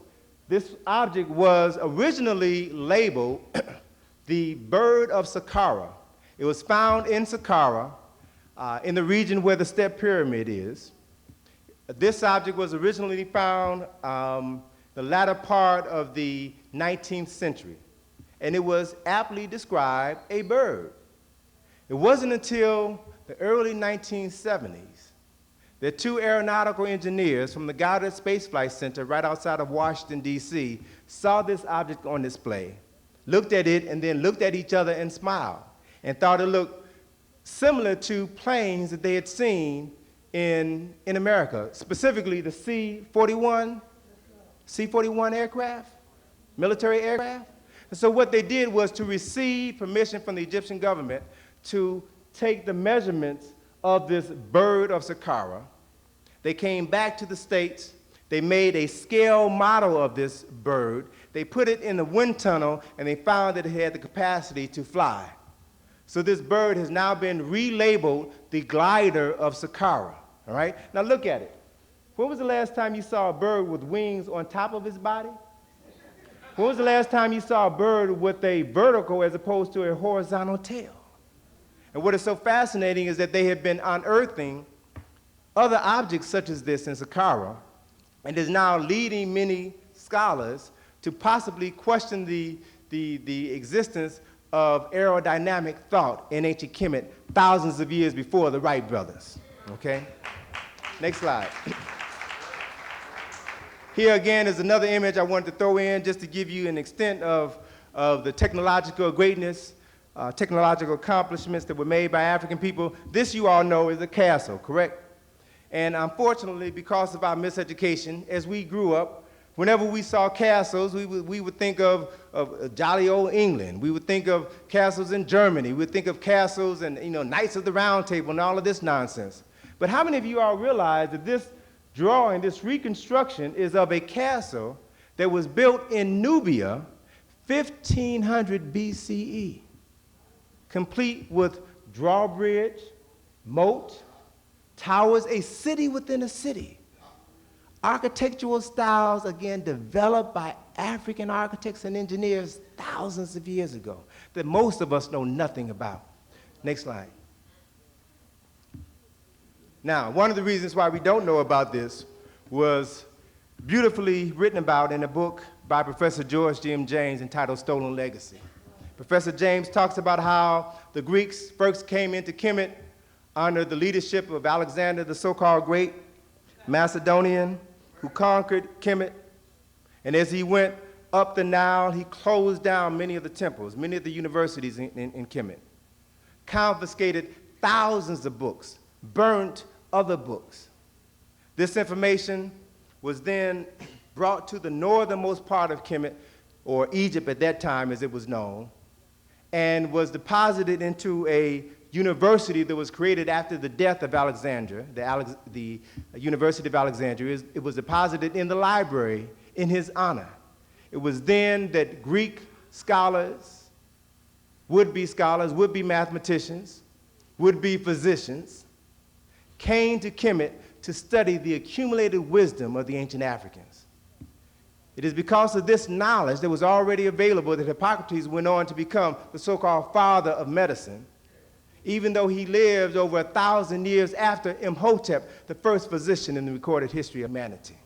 This object was originally labeled the bird of Saqqara. It was found in Saqqara, in the region where the Step Pyramid is. This object was originally found the latter part of the 19th century, and it was aptly described a bird. It wasn't until the early 1970s that two aeronautical engineers from the Goddard Space Flight Center right outside of Washington, D.C., saw this object on display, looked at it, and then looked at each other and smiled, and thought it looked similar to planes that they had seen in America, specifically the C-41 aircraft, military aircraft. And so what they did was to receive permission from the Egyptian government to take the measurements of this bird of Saqqara. They came back to the States. They made a scale model of this bird. They put it in the wind tunnel, and they found that it had the capacity to fly. So this bird has now been relabeled the glider of Saqqara. All right? Now look at it. When was the last time you saw a bird with wings on top of his body? When was the last time you saw a bird with a vertical as opposed to a horizontal tail? And what is so fascinating is that they have been unearthing other objects such as this in Saqqara, and is now leading many scholars to possibly question the existence of aerodynamic thought in ancient Kemet thousands of years before the Wright brothers. Okay? Next slide. Here again is another image I wanted to throw in just to give you an extent of the technological greatness, technological accomplishments that were made by African people. This, you all know, is a castle, correct? And unfortunately, because of our miseducation, as we grew up, whenever we saw castles, we would think of jolly old England. We would think of castles in Germany. We would think of castles and, Knights of the Round Table and all of this nonsense. But how many of you all realize that this drawing, this reconstruction, is of a castle that was built in Nubia 1500 BCE, complete with drawbridge, moat, towers, a city within a city. Architectural styles, again, developed by African architects and engineers thousands of years ago that most of us know nothing about. Next slide. Now, one of the reasons why we don't know about this was beautifully written about in a book by Professor George G.M. James entitled Stolen Legacy. Professor James talks about how the Greeks first came into Kemet under the leadership of Alexander, the so-called Great Macedonian, who conquered Kemet. And as he went up the Nile, he closed down many of the temples, many of the universities in Kemet, confiscated thousands of books, burnt other books. This information was then brought to the northernmost part of Kemet, or Egypt at that time as it was known, and was deposited into a university that was created after the death of Alexander, the University of Alexandria. It was deposited in the library in his honor. It was then that Greek scholars, would-be mathematicians, would-be physicians, came to Kemet to study the accumulated wisdom of the ancient Africans. It is because of this knowledge that was already available that Hippocrates went on to become the so-called father of medicine, even though he lived over 1,000 years after Imhotep, the first physician in the recorded history of humanity.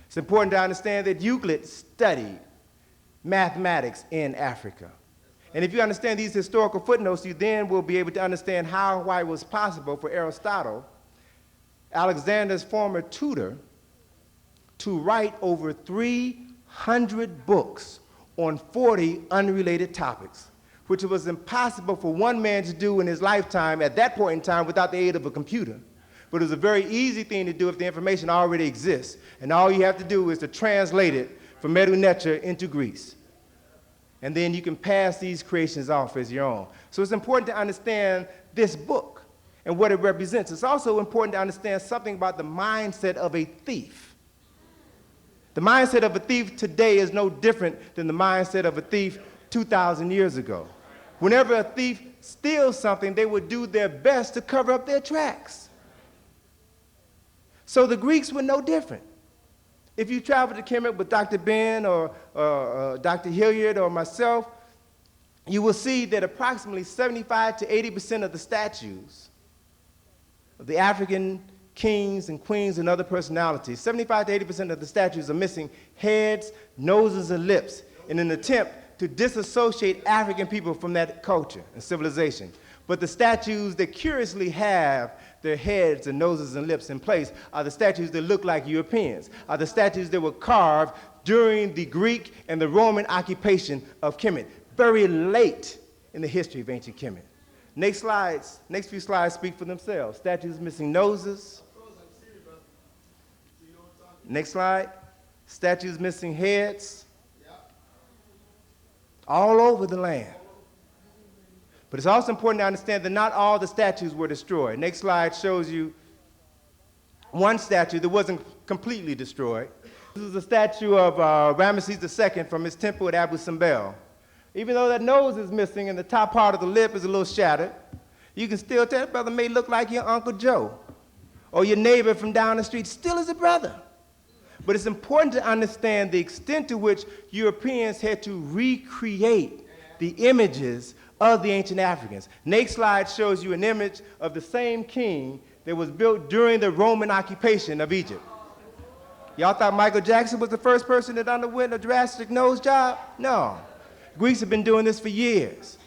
It's important to understand that Euclid studied mathematics in Africa. And if you understand these historical footnotes, you then will be able to understand how, why it was possible for Aristotle, Alexander's former tutor, to write over 300 books on 40 unrelated topics, which was impossible for one man to do in his lifetime at that point in time without the aid of a computer. But it was a very easy thing to do if the information already exists. And all you have to do is to translate it from Medu Neter into Greece. And then you can pass these creations off as your own. So it's important to understand this book and what it represents. It's also important to understand something about the mindset of a thief. The mindset of a thief today is no different than the mindset of a thief 2,000 years ago. Whenever a thief steals something, they would do their best to cover up their tracks. So the Greeks were no different. If you travel to Kemet with Dr. Ben or Dr. Hilliard or myself, you will see that approximately 75 to 80% of the statues of the African kings and queens and other personalities, 75 to 80% of the statues are missing heads, noses, and lips in an attempt to disassociate African people from that culture and civilization. But the statues that curiously have their heads and noses and lips in place are the statues that look like Europeans, are the statues that were carved during the Greek and the Roman occupation of Kemet, very late in the history of ancient Kemet. Next few slides speak for themselves. Statues missing noses. Next slide. Statues missing heads. All over the land. But it's also important to understand that not all the statues were destroyed. Next slide shows you one statue that wasn't completely destroyed. This is a statue of Ramesses II from his temple at Abu Simbel. Even though that nose is missing and the top part of the lip is a little shattered, you can still tell that brother may look like your Uncle Joe or your neighbor from down the street, still is a brother. But it's important to understand the extent to which Europeans had to recreate the images of the ancient Africans. Next slide shows you an image of the same king that was built during the Roman occupation of Egypt. Y'all thought Michael Jackson was the first person that underwent a drastic nose job? No. Greeks have been doing this for years.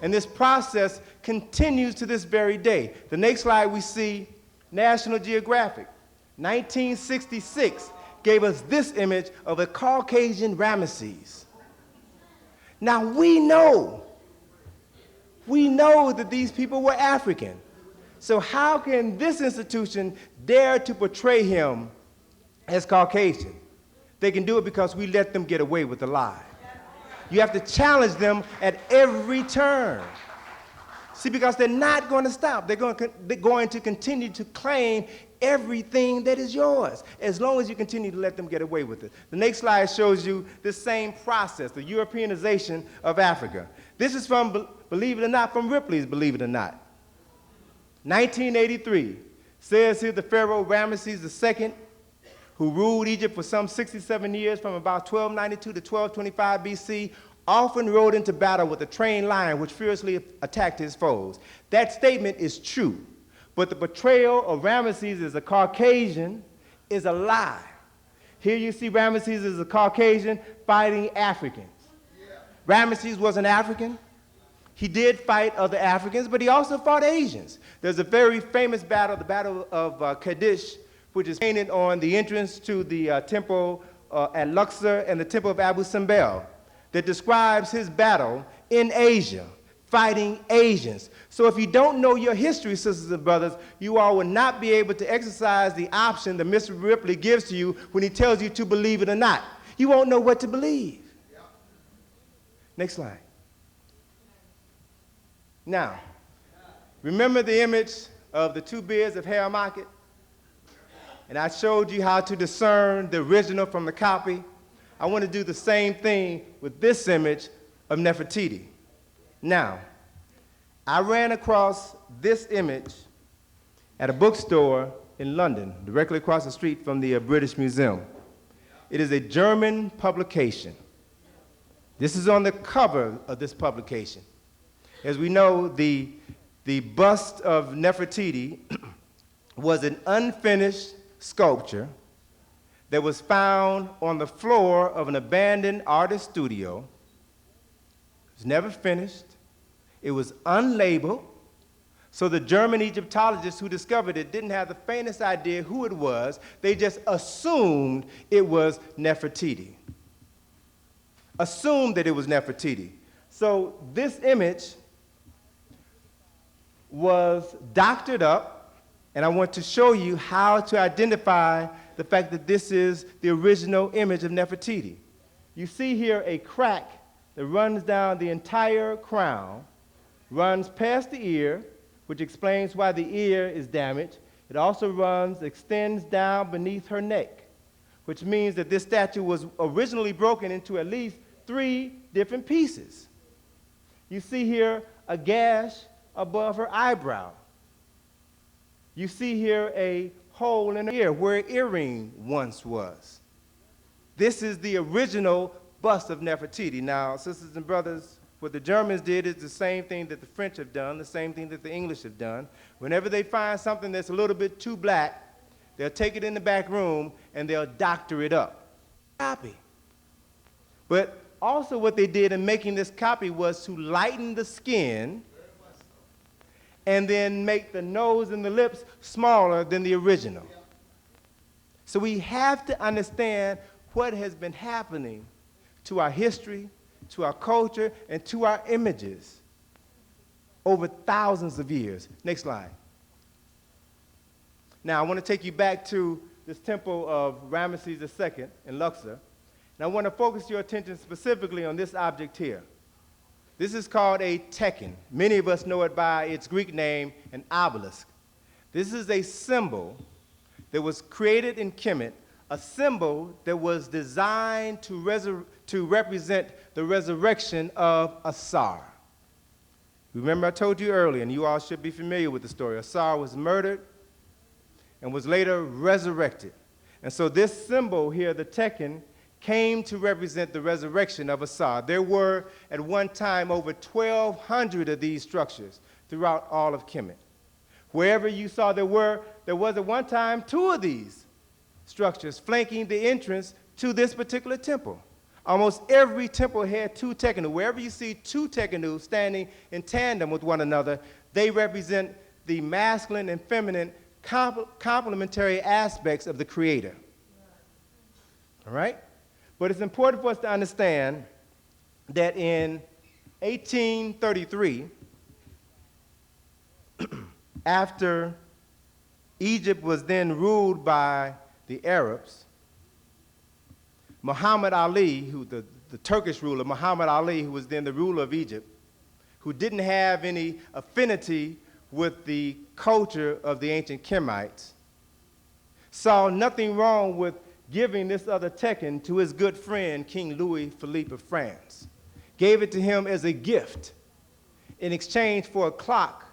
And this process continues to this very day. The next slide we see National Geographic, 1966, gave us this image of a Caucasian Ramesses. Now we know that these people were African. So how can this institution dare to portray him as Caucasian? They can do it because we let them get away with the lie. You have to challenge them at every turn. See, because they're not going to stop. They're going to continue to claim everything that is yours, as long as you continue to let them get away with it. The next slide shows you this same process, the Europeanization of Africa. This is from, believe it or not, from Ripley's Believe It or Not. 1983 says here the Pharaoh Ramesses II, who ruled Egypt for some 67 years from about 1292 to 1225 BC, often rode into battle with a trained lion which fiercely attacked his foes. That statement is true, but the portrayal of Ramesses as a Caucasian is a lie. Here you see Ramesses as a Caucasian fighting Africans. Ramesses was an African. He did fight other Africans, but he also fought Asians. There's a very famous battle, the Battle of Kadesh, which is painted on the entrance to the temple at Luxor and the temple of Abu Simbel, that describes his battle in Asia, fighting Asians. So if you don't know your history, sisters and brothers, you all will not be able to exercise the option that Mr. Ripley gives to you when he tells you to believe it or not. You won't know what to believe. Next slide. Now, remember the image of the two beards of Haremachit? And I showed you how to discern the original from the copy. I want to do the same thing with this image of Nefertiti. Now, I ran across this image at a bookstore in London, directly across the street from the British Museum. It is a German publication. This is on the cover of this publication. As we know, the bust of Nefertiti was an unfinished sculpture that was found on the floor of an abandoned artist studio. It was never finished. It was unlabeled. So the German Egyptologists who discovered it didn't have the faintest idea who it was. They just assumed it was Nefertiti. Assumed that it was Nefertiti. So this image was doctored up, and I want to show you how to identify the fact that this is the original image of Nefertiti. You see here a crack that runs down the entire crown, runs past the ear, which explains why the ear is damaged. It also extends down beneath her neck, which means that this statue was originally broken into at least 3 different pieces. You see here a gash above her eyebrow. You see here a hole in her ear where an earring once was. This is the original bust of Nefertiti. Now, sisters and brothers, what the Germans did is the same thing that the French have done, the same thing that the English have done. Whenever they find something that's a little bit too black, they'll take it in the back room and they'll doctor it up. Copy. But also what they did in making this copy was to lighten the skin and then make the nose and the lips smaller than the original. So we have to understand what has been happening to our history, to our culture, and to our images over thousands of years. Next slide. Now, I want to take you back to this temple of Ramesses II in Luxor, and I want to focus your attention specifically on this object here. This is called a tekken. Many of us know it by its Greek name, an obelisk. This is a symbol that was created in Kemet, a symbol that was designed to represent the resurrection of Asar. Remember I told you earlier, and you all should be familiar with the story, Asar was murdered and was later resurrected. And so this symbol here, the tekken, came to represent the resurrection of Asar. There were at one time over 1,200 of these structures throughout all of Kemet. Wherever you saw there was at one time 2 of these structures flanking the entrance to this particular temple. Almost every temple had 2 tekkenu. Wherever you see 2 tekkenu standing in tandem with one another, they represent the masculine and feminine complementary aspects of the Creator. All right? But it's important for us to understand that in 1833, after Egypt was then ruled by the Arabs, Muhammad Ali, the Turkish ruler, Muhammad Ali, who was then the ruler of Egypt, who didn't have any affinity with the culture of the ancient Kemites, saw nothing wrong with giving this other tekken to his good friend, King Louis Philippe of France. Gave it to him as a gift in exchange for a clock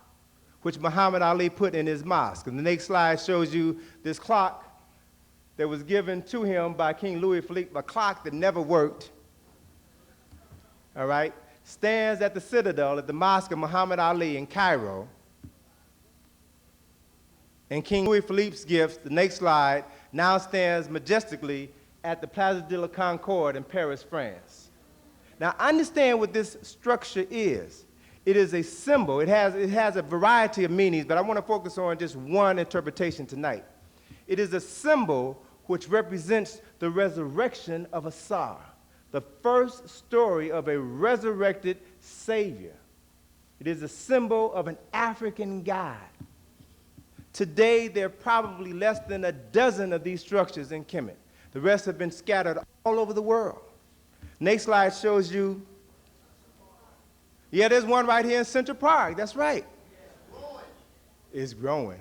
which Muhammad Ali put in his mosque. And the next slide shows you this clock that was given to him by King Louis Philippe, a clock that never worked, all right, stands at the citadel at the mosque of Muhammad Ali in Cairo. And King Louis Philippe's gift, the next slide, now stands majestically at the Place de la Concorde in Paris, France. Now, understand what this structure is. It is a symbol. It has a variety of meanings, but I want to focus on just one interpretation tonight. It is a symbol which represents the resurrection of Asar, the first story of a resurrected Savior. It is a symbol of an African God. Today, there are probably less than a dozen of these structures in Kemet. The rest have been scattered all over the world. Next slide shows you, yeah, there's one right here in Central Park. That's right. It's growing.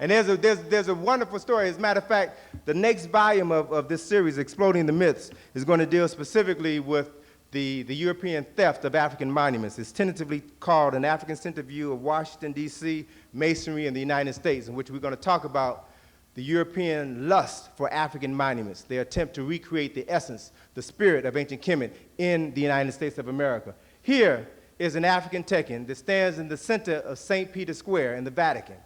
And there's a wonderful story. As a matter of fact, the next volume of this series, Exploding the Myths, is going to deal specifically with the European theft of African monuments. It's tentatively called An African-Centered View of Washington, D.C., Masonry in the United States, in which we're going to talk about the European lust for African monuments, their attempt to recreate the essence, the spirit of ancient Kemet in the United States of America. Here is an African tekken that stands in the center of St. Peter's Square in the Vatican.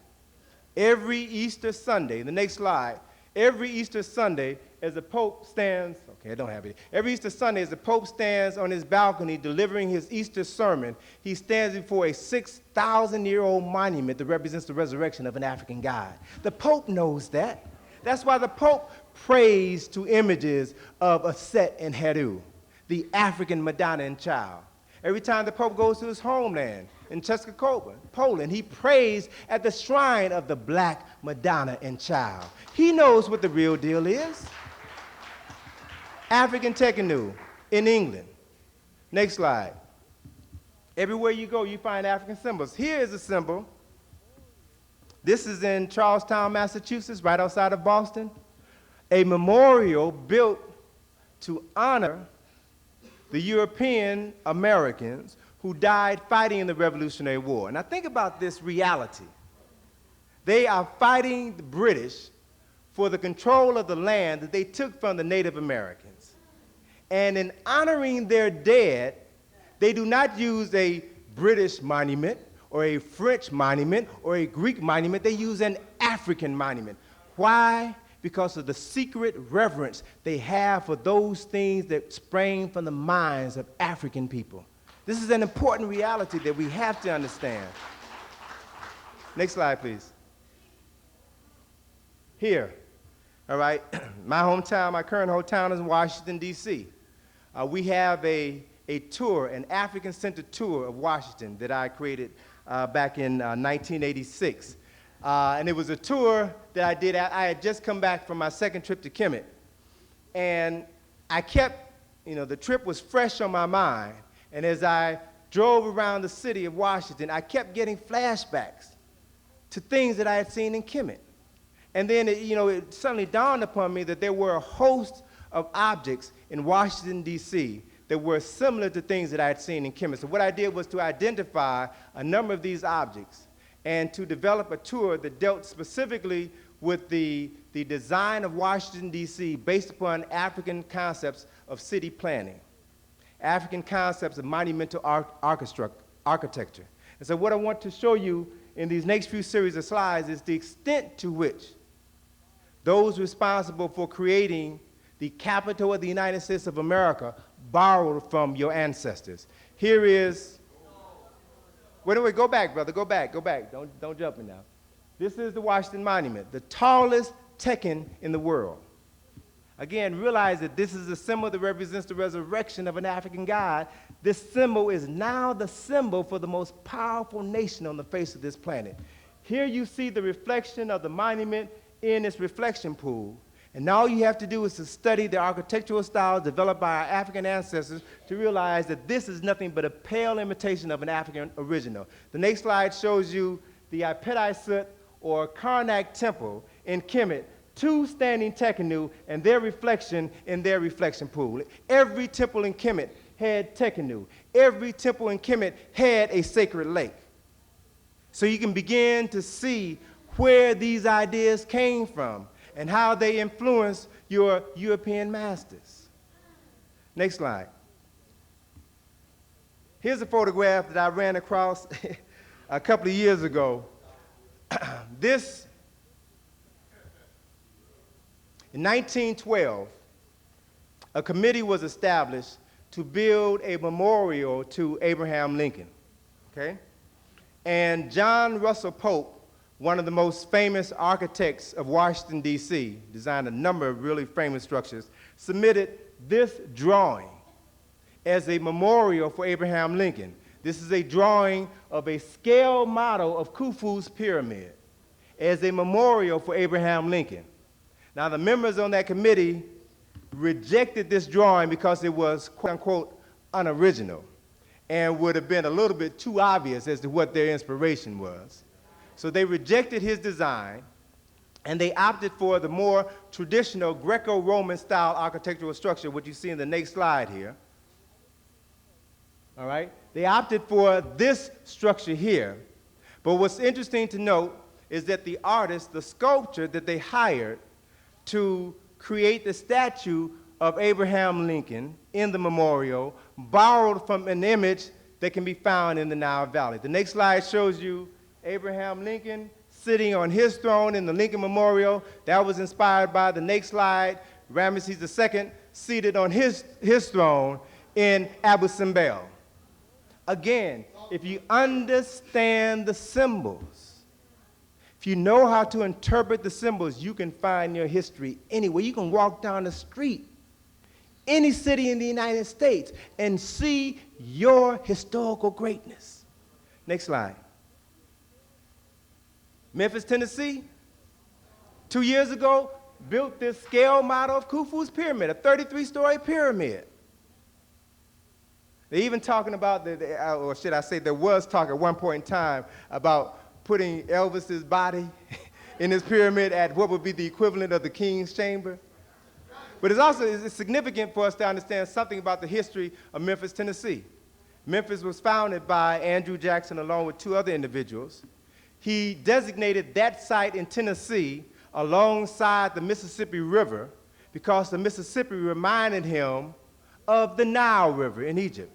Every Easter Sunday, the next slide, every Easter Sunday as the Pope stands, okay, I don't have it. Every Easter Sunday, as the Pope stands on his balcony delivering his Easter sermon, he stands before a 6,000-year-old monument that represents the resurrection of an African god. The Pope knows that. That's why the Pope prays to images of Set and Heru, the African Madonna and Child. Every time the Pope goes to his homeland in Czeskowa, Poland, he prays at the shrine of the Black Madonna and Child. He knows what the real deal is. African Tekenu in England. Next slide. Everywhere you go, you find African symbols. Here is a symbol. This is in Charlestown, Massachusetts, right outside of Boston. A memorial built to honor the European Americans who died fighting in the Revolutionary War. Now think about this reality. They are fighting the British for the control of the land that they took from the Native Americans. And in honoring their dead, they do not use a British monument or a French monument or a Greek monument. They use an African monument. Why? Because of the secret reverence they have for those things that sprang from the minds of African people. This is an important reality that we have to understand. Next slide, please. Here, all right, my hometown, my current hometown is Washington, D.C. We have a tour, an African-centered tour of Washington that I created back in 1986. And it was a tour that I did. I had just come back from my second trip to Kemet. And I kept, the trip was fresh on my mind. And as I drove around the city of Washington, I kept getting flashbacks to things that I had seen in Kemet. And then, it suddenly dawned upon me that there were a host of objects in Washington, D.C. that were similar to things that I had seen in Kemet. So what I did was to identify a number of these objects and to develop a tour that dealt specifically with the design of Washington, D.C. based upon African concepts of city planning, African concepts of monumental architecture. And so what I want to show you in these next few series of slides is the extent to which those responsible for creating the capital of the United States of America borrowed from your ancestors. Here is, wait, go back, brother, go back. Don't jump me now. This is the Washington Monument, the tallest Tekken in the world. Again, realize that this is a symbol that represents the resurrection of an African god. This symbol is now the symbol for the most powerful nation on the face of this planet. Here you see the reflection of the monument in its reflection pool. And all you have to do is to study the architectural styles developed by our African ancestors to realize that this is nothing but a pale imitation of an African original. The next slide shows you the Apeti Sut or Karnak Temple in Kemet, two standing Tekenu and their reflection in their reflection pool. Every temple in Kemet had Tekenu. Every temple in Kemet had a sacred lake. So you can begin to see where these ideas came from and how they influence your European masters. Next slide. Here's a photograph that I ran across a couple of years ago. In 1912, a committee was established to build a memorial to Abraham Lincoln, okay? And John Russell Pope, one of the most famous architects of Washington, D.C., designed a number of really famous structures, submitted this drawing as a memorial for Abraham Lincoln. This is a drawing of a scale model of Khufu's pyramid as a memorial for Abraham Lincoln. Now, the members on that committee rejected this drawing because it was, quote unquote, unoriginal and would have been a little bit too obvious as to what their inspiration was. So they rejected his design, and they opted for the more traditional Greco-Roman style architectural structure, which you see in the next slide here. All right? They opted for this structure here. But what's interesting to note is that the artist, the sculptor that they hired to create the statue of Abraham Lincoln in the memorial, borrowed from an image that can be found in the Nile Valley. The next slide shows you Abraham Lincoln sitting on his throne in the Lincoln Memorial. That was inspired by the next slide, Ramesses II seated on his throne in Abu Simbel. Again, if you understand the symbols, if you know how to interpret the symbols, you can find your history anywhere. You can walk down the street, any city in the United States, and see your historical greatness. Next slide. Memphis, Tennessee, 2 years ago, built this scale model of Khufu's pyramid, a 33-story pyramid. They're even talking about, or should I say, there was talk at one point in time about putting Elvis's body in this pyramid at what would be the equivalent of the king's chamber. But it's significant for us to understand something about the history of Memphis, Tennessee. Memphis was founded by Andrew Jackson along with 2 other individuals. He designated that site in Tennessee alongside the Mississippi River because the Mississippi reminded him of the Nile River in Egypt.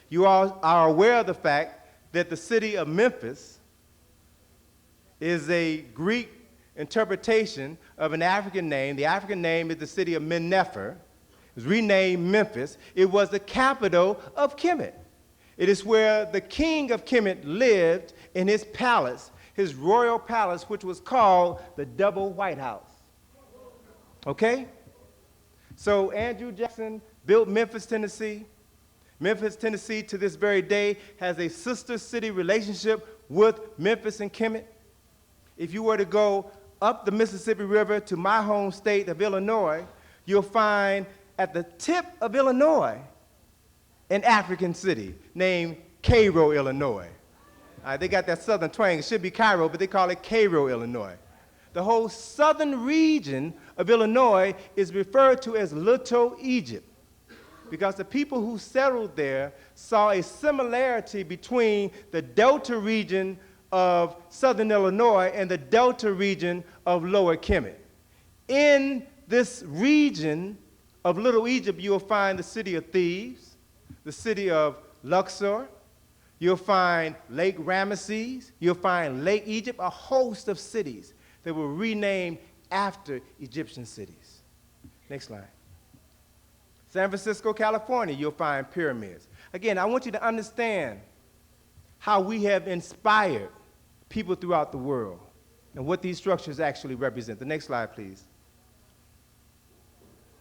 You all are aware of the fact that the city of Memphis is a Greek interpretation of an African name. The African name is the city of Mennefer. It was renamed Memphis. It was the capital of Kemet. It is where the king of Kemet lived in his palace, his royal palace, which was called the Double White House. Okay? So Andrew Jackson built Memphis, Tennessee. Memphis, Tennessee, to this very day, has a sister city relationship with Memphis and Kemet. If you were to go up the Mississippi River to my home state of Illinois, you'll find at the tip of Illinois an African city named Cairo, Illinois. They got that southern twang. It should be Cairo, but they call it Cairo, Illinois. The whole southern region of Illinois is referred to as Little Egypt because the people who settled there saw a similarity between the Delta region of southern Illinois and the Delta region of Lower Kemet. In this region of Little Egypt, you'll find the city of Thebes, the city of Luxor, you'll find Lake Ramesses, you'll find Lake Egypt, a host of cities that were renamed after Egyptian cities. Next slide. San Francisco, California, you'll find pyramids. Again, I want you to understand how we have inspired people throughout the world and what these structures actually represent. The next slide, please.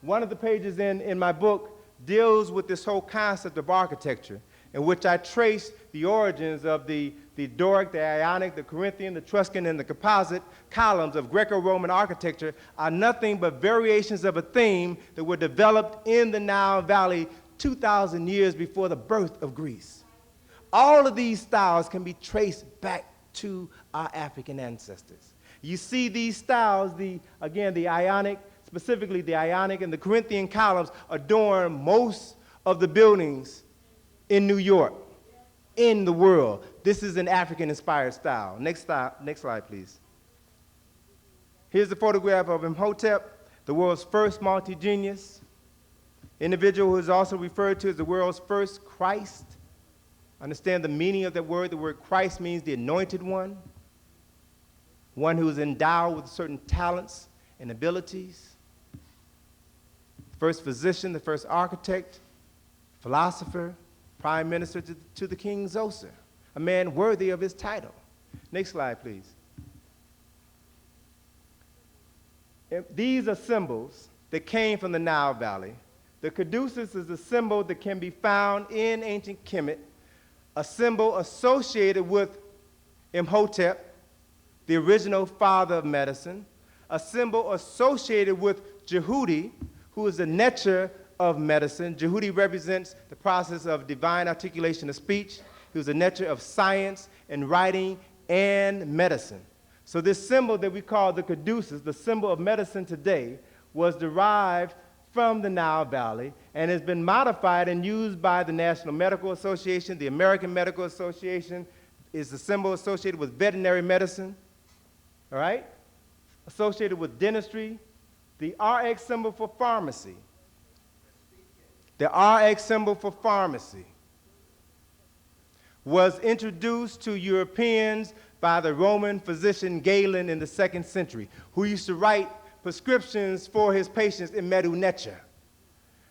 One of the pages in my book deals with this whole concept of architecture, in which I trace the origins of the Doric, the Ionic, the Corinthian, the Etruscan, and the Composite columns of Greco-Roman architecture are nothing but variations of a theme that were developed in the Nile Valley 2,000 years before the birth of Greece. All of these styles can be traced back to our African ancestors. You see these styles, the Ionic, specifically the Ionic and the Corinthian columns, adorn most of the buildings in New York, in the world. This is an African-inspired style. Next slide, please. Here's a photograph of Imhotep, the world's first multi-genius, individual who is also referred to as the world's first Christ. Understand the meaning of that word. The word Christ means the anointed one who is endowed with certain talents and abilities. The first physician, the first architect, philosopher, prime minister to the king Zoser, a man worthy of his title. Next slide, please. These are symbols that came from the Nile Valley. The caduceus is a symbol that can be found in ancient Kemet, a symbol associated with Imhotep, the original father of medicine, a symbol associated with Jehudi, who is the netcher of medicine. Jehudi represents the process of divine articulation of speech. He was a netcher of science and writing and medicine. So this symbol that we call the caduceus, the symbol of medicine today, was derived from the Nile Valley and has been modified and used by the National Medical Association. The American Medical Association is the symbol associated with veterinary medicine, all right? Associated with dentistry. The RX symbol for pharmacy. The RX symbol for pharmacy was introduced to Europeans by the Roman physician Galen in the 2nd century, who used to write prescriptions for his patients in Medu Neter.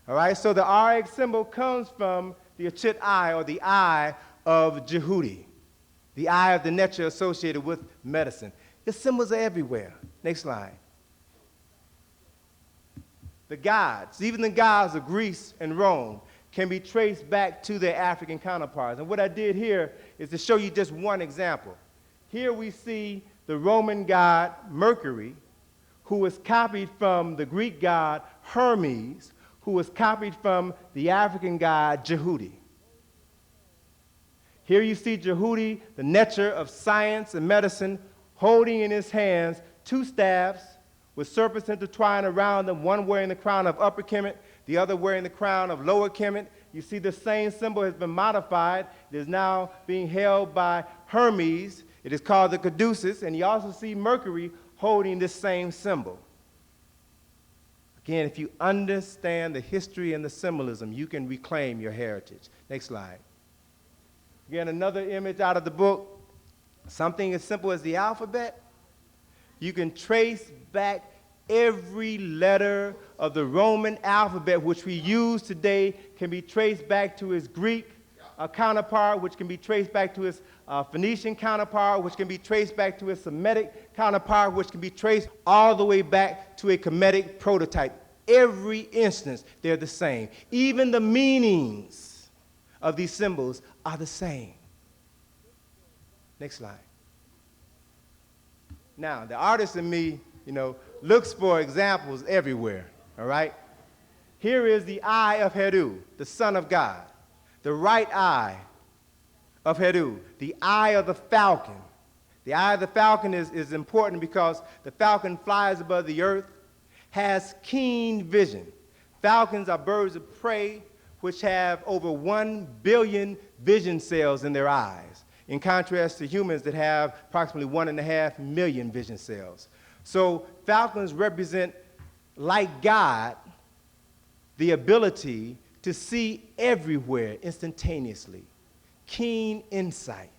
All right, so the RX symbol comes from the Achit eye, or the eye of Jehudi, the eye of the Neter associated with medicine. The symbols are everywhere. Next slide. The gods, even the gods of Greece and Rome, can be traced back to their African counterparts. And what I did here is to show you just one example. Here we see the Roman god Mercury, who was copied from the Greek god Hermes, who was copied from the African god Jehudi. Here you see Jehudi, the Neter of science and medicine, holding in his hands two staffs with serpents intertwined around them, one wearing the crown of Upper Kemet, the other wearing the crown of Lower Kemet. You see the same symbol has been modified. It is now being held by Hermes. It is called the caduceus, and you also see Mercury holding this same symbol. Again, if you understand the history and the symbolism, you can reclaim your heritage. Next slide. Again, another image out of the book. Something as simple as the alphabet. You can trace back every letter of the Roman alphabet, which we use today, can be traced back to its Greek counterpart, which can be traced back to its Phoenician counterpart, which can be traced back to its Semitic counterpart, which can be traced all the way back to a Kemetic prototype. Every instance, they're the same. Even the meanings of these symbols are the same. Next slide. Now, the artist in me, looks for examples everywhere, all right? Here is the eye of Heru, the son of God. The right eye of Heru, the eye of the falcon. The eye of the falcon is important because the falcon flies above the earth, has keen vision. Falcons are birds of prey which have over 1 billion vision cells in their eyes, in contrast to humans that have approximately 1.5 million vision cells. So falcons represent, like God, the ability to see everywhere instantaneously, keen insight.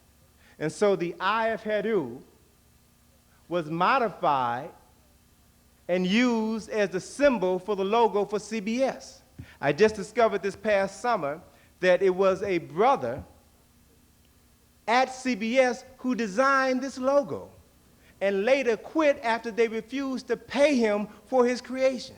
And so the eye of Heru was modified and used as the symbol for the logo for CBS. I just discovered this past summer that it was a brother at CBS who designed this logo and later quit after they refused to pay him for his creation.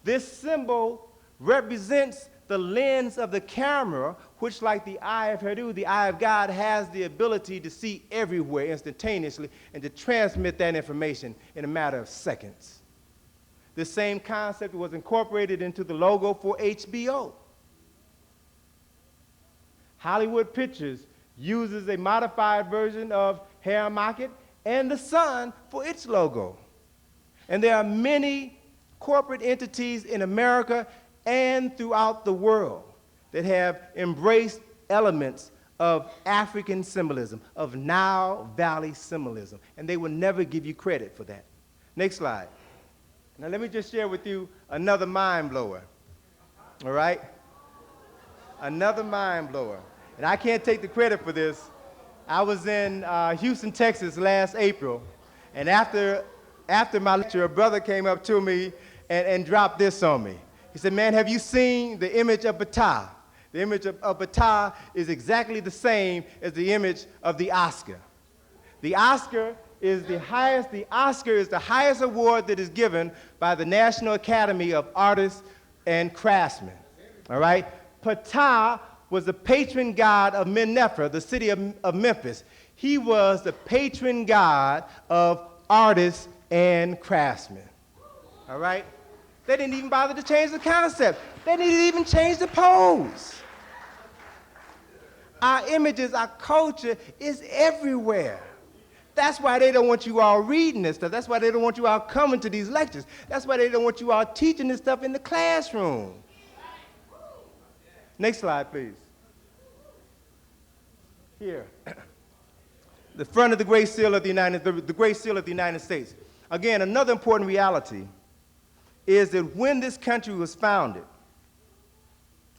This symbol represents the lens of the camera, which, like the eye of Heru, the eye of God, has the ability to see everywhere instantaneously and to transmit that information in a matter of seconds. The same concept was incorporated into the logo for HBO. Hollywood Pictures uses a modified version of Haymarket and the sun for its logo. And there are many corporate entities in America and throughout the world that have embraced elements of African symbolism, of Nile Valley symbolism, and they will never give you credit for that. Next slide. Now let me just share with you another mind blower, all right? Another mind blower. And I can't take the credit for this. I was in Houston, Texas last April, and after my lecture, a brother came up to me and dropped this on me. He said, "Man, have you seen the image of Ptah?" The image of Ptah is exactly the same as the image of the Oscar. The Oscar is the highest award that is given by the National Academy of Artists and Craftsmen. All right? Ptah was the patron god of Meneptah, the city of Memphis. He was the patron god of artists and craftsmen. All right? They didn't even bother to change the concept. They didn't even change the pose. Our images, our culture is everywhere. That's why they don't want you all reading this stuff. That's why they don't want you all coming to these lectures. That's why they don't want you all teaching this stuff in the classroom. Next slide, please. Here. The front of the Great Seal of the Great Seal of the United States. Again, another important reality is that when this country was founded,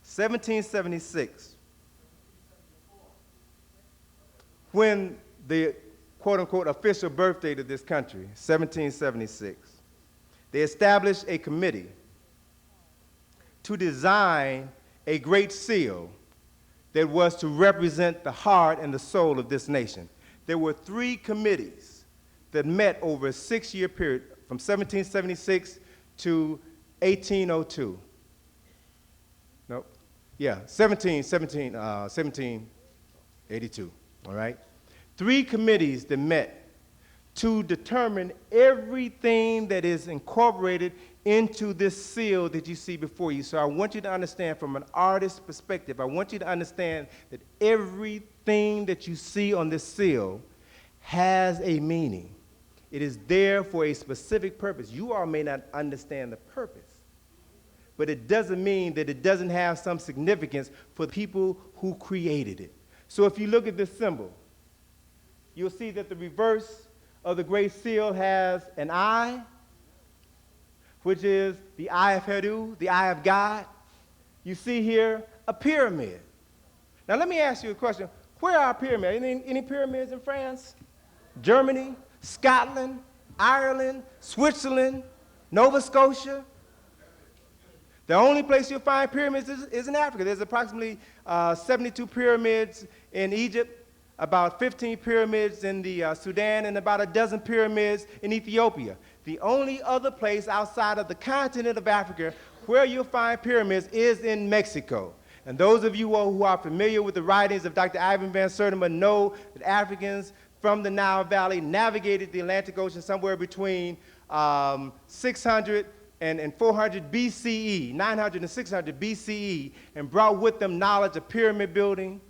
1776, when the quote-unquote official birth date of this country, 1776, They established a committee to design a great seal that was to represent the heart and the soul of this nation. There were 3 committees that met over a 6-year period from 1776 to 1802. Nope. Yeah, 1782, all right? 3 committees that met to determine everything that is incorporated into this seal that you see before you. So I want you to understand from an artist's perspective, I want you to understand that everything that you see on this seal has a meaning. It is there for a specific purpose. You all may not understand the purpose, but it doesn't mean that it doesn't have some significance for the people who created it. So if you look at this symbol, you'll see that the reverse of the great seal has an eye, which is the eye of Heru, the eye of God. You see here a pyramid. Now let me ask you a question. Where are pyramids? Any pyramids in France, Germany, Scotland, Ireland, Switzerland, Nova Scotia? The only place you'll find pyramids is in Africa. There's approximately 72 pyramids in Egypt, about 15 pyramids in the Sudan, and about a dozen pyramids in Ethiopia. The only other place outside of the continent of Africa where you'll find pyramids is in Mexico. And those of you who are familiar with the writings of Dr. Ivan Van Sertima know that Africans from the Nile Valley navigated the Atlantic Ocean somewhere between 600 and 400 BCE, 900 and 600 BCE, and brought with them knowledge of pyramid building,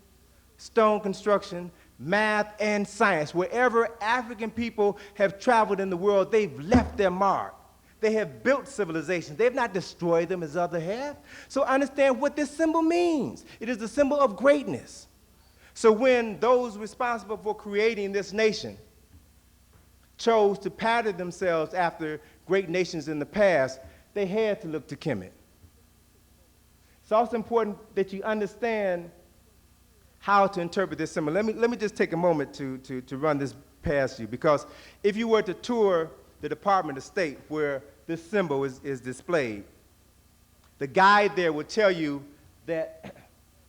stone construction, math, and science. Wherever African people have traveled in the world, they've left their mark. They have built civilizations. They have not destroyed them as others have. So understand what this symbol means. It is the symbol of greatness. So when those responsible for creating this nation chose to pattern themselves after great nations in the past, they had to look to Kemet. It's also important that you understand how to interpret this symbol. Let me just take a moment to run this past you, because if you were to tour the Department of State where this symbol is displayed, the guide there would tell you that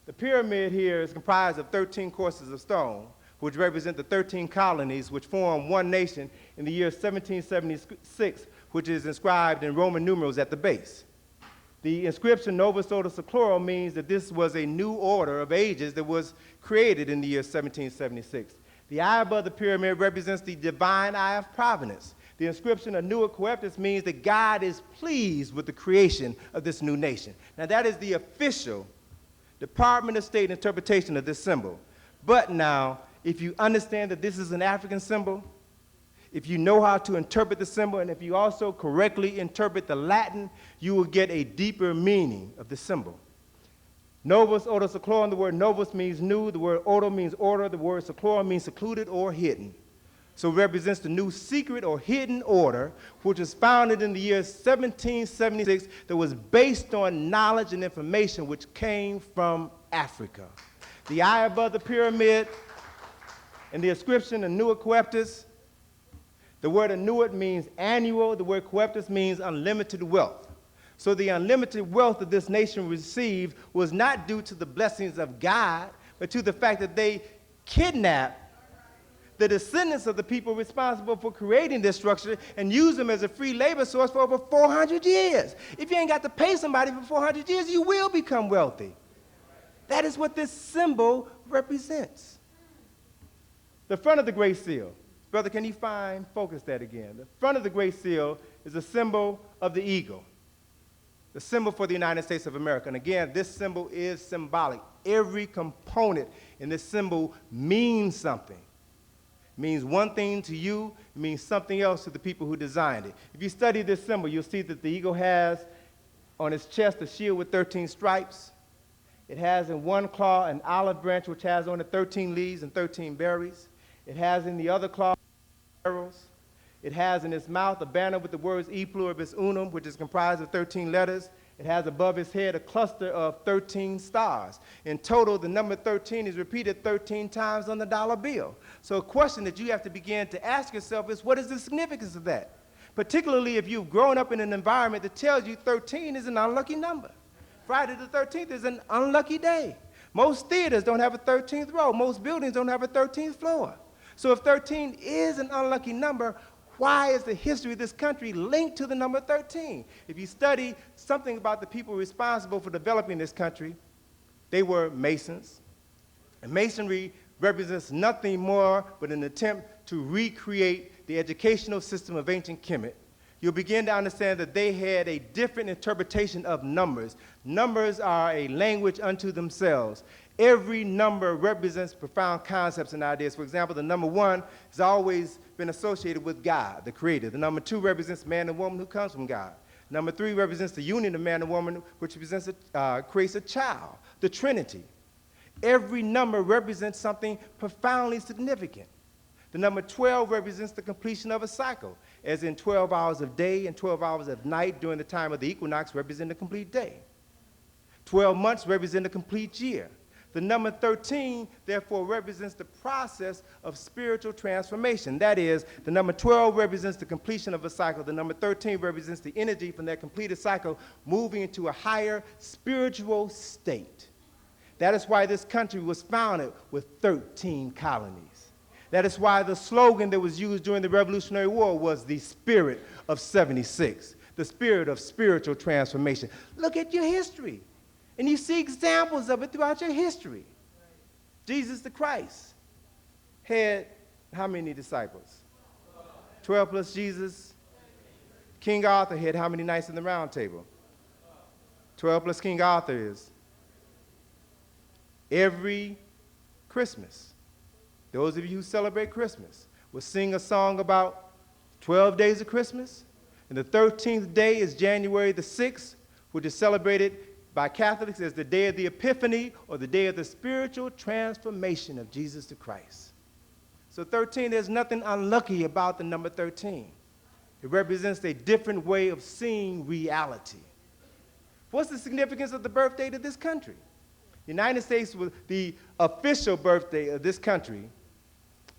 the pyramid here is comprised of 13 courses of stone, which represent the 13 colonies which form one nation in the year 1776, which is inscribed in Roman numerals at the base. The inscription Novus Ordo Seclorum means that this was a new order of ages that was created in the year 1776. The eye above the pyramid represents the divine eye of providence. The inscription Anua Coeptis means that God is pleased with the creation of this new nation. Now that is the official Department of State interpretation of this symbol. But now, if you understand that this is an African symbol, if you know how to interpret the symbol, and if you also correctly interpret the Latin, you will get a deeper meaning of the symbol. Novus Ordo Seclorum, the word novus means new, the word ordo means order, the word seclorum means secluded or hidden. So it represents the new secret or hidden order, which was founded in the year 1776, that was based on knowledge and information which came from Africa. The eye above the pyramid and the inscription Anua Coeptis. The word annuit means annual. The word coeptus means unlimited wealth. So the unlimited wealth that this nation received was not due to the blessings of God, but to the fact that they kidnapped the descendants of the people responsible for creating this structure and used them as a free labor source for over 400 years. If you ain't got to pay somebody for 400 years, you will become wealthy. That is what this symbol represents. The front of the Great Seal. Brother, can you focus that again? The front of the Great Seal is a symbol of the eagle, the symbol for the United States of America. And again, this symbol is symbolic. Every component in this symbol means something. It means one thing to you, it means something else to the people who designed it. If you study this symbol, you'll see that the eagle has on its chest a shield with 13 stripes. It has in one claw an olive branch which has on it 13 leaves and 13 berries. It has in the other claw arrows. It has in its mouth a banner with the words E pluribus unum, which is comprised of 13 letters. It has above its head a cluster of 13 stars. In total, the number 13 is repeated 13 times on the dollar bill. So a question that you have to begin to ask yourself is, what is the significance of that? particularly if you've grown up in an environment that tells you 13 is an unlucky number. Friday the 13th is an unlucky day. Most theaters don't have a 13th row. Most buildings don't have a 13th floor. So if 13 is an unlucky number, why is the history of this country linked to the number 13? If you study something about the people responsible for developing this country, they were Masons. And Masonry represents nothing more but an attempt to recreate the educational system of ancient Kemet. You'll begin to understand that they had a different interpretation of numbers. Numbers are a language unto themselves. Every number represents profound concepts and ideas. For example, the number 1 has always been associated with God, the Creator. The number 2 represents man and woman who comes from God. Number 3 represents the union of man and woman, which creates a child, the Trinity. Every number represents something profoundly significant. The number 12 represents the completion of a cycle, as in 12 hours of day and 12 hours of night during the time of the equinox represent a complete day. 12 months represent a complete year. The number 13, therefore, represents the process of spiritual transformation. That is, the number 12 represents the completion of a cycle. The number 13 represents the energy from that completed cycle moving into a higher spiritual state. That is why this country was founded with 13 colonies. That is why the slogan that was used during the Revolutionary War was the spirit of 76, the spirit of spiritual transformation. Look at your history, and you see examples of it throughout your history. Jesus the Christ had how many disciples? 12 plus Jesus. King Arthur had how many knights in the round table? 12 plus King Arthur is every Christmas. Those of you who celebrate Christmas will sing a song about 12 days of Christmas, and the 13th day is January the 6th, which is celebrated by Catholics as the day of the Epiphany, or the day of the spiritual transformation of Jesus the Christ. So 13, there's nothing unlucky about the number 13. It represents a different way of seeing reality. What's the significance of the birthday to this country? The United States, the official birthday of this country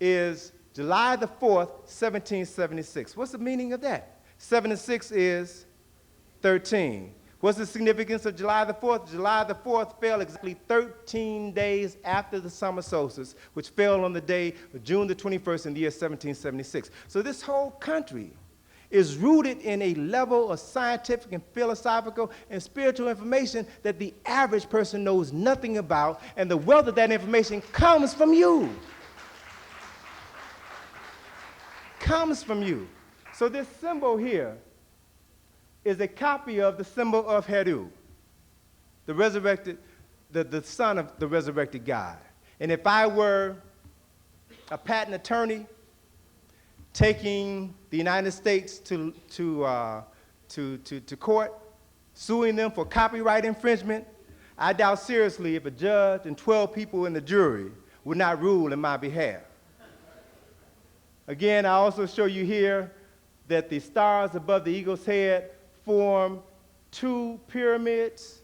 is July the 4th, 1776. What's the meaning of that? 7 and 6 is 13. What's the significance of July the 4th? July the 4th fell exactly 13 days after the summer solstice, which fell on the day of June the 21st in the year 1776. So this whole country is rooted in a level of scientific and philosophical and spiritual information that the average person knows nothing about, and the wealth of that information comes from you. Comes from you. So this symbol here is a copy of the symbol of Heru, the resurrected, the son of the resurrected God. And if I were a patent attorney taking the United States to court, suing them for copyright infringement, I doubt seriously if a judge and 12 people in the jury would not rule in my behalf. Again, I also show you here that the stars above the eagle's head form 2 pyramids.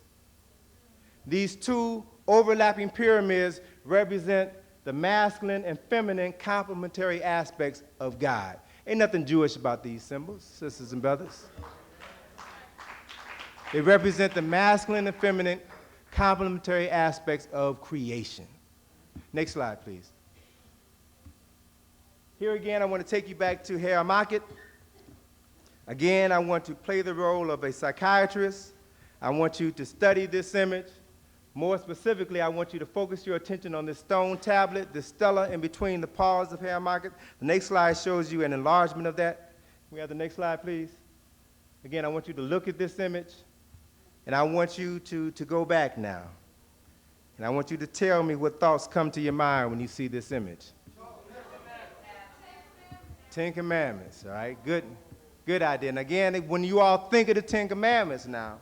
These 2 overlapping pyramids represent the masculine and feminine complementary aspects of God. Ain't nothing Jewish about these symbols, sisters and brothers. They represent the masculine and feminine complementary aspects of creation. Next slide, please. Here again, I want to take you back to Haymarket. Again, I want to play the role of a psychiatrist. I want you to study this image. More specifically, I want you to focus your attention on this stone tablet, the stela in between the paws of Haymarket. The next slide shows you an enlargement of that. Can we have the next slide, please? Again, I want you to look at this image, and I want you to go back now. And I want you to tell me what thoughts come to your mind when you see this image. 10 Commandments, all right? Good idea. And again, when you all think of the 10 Commandments now,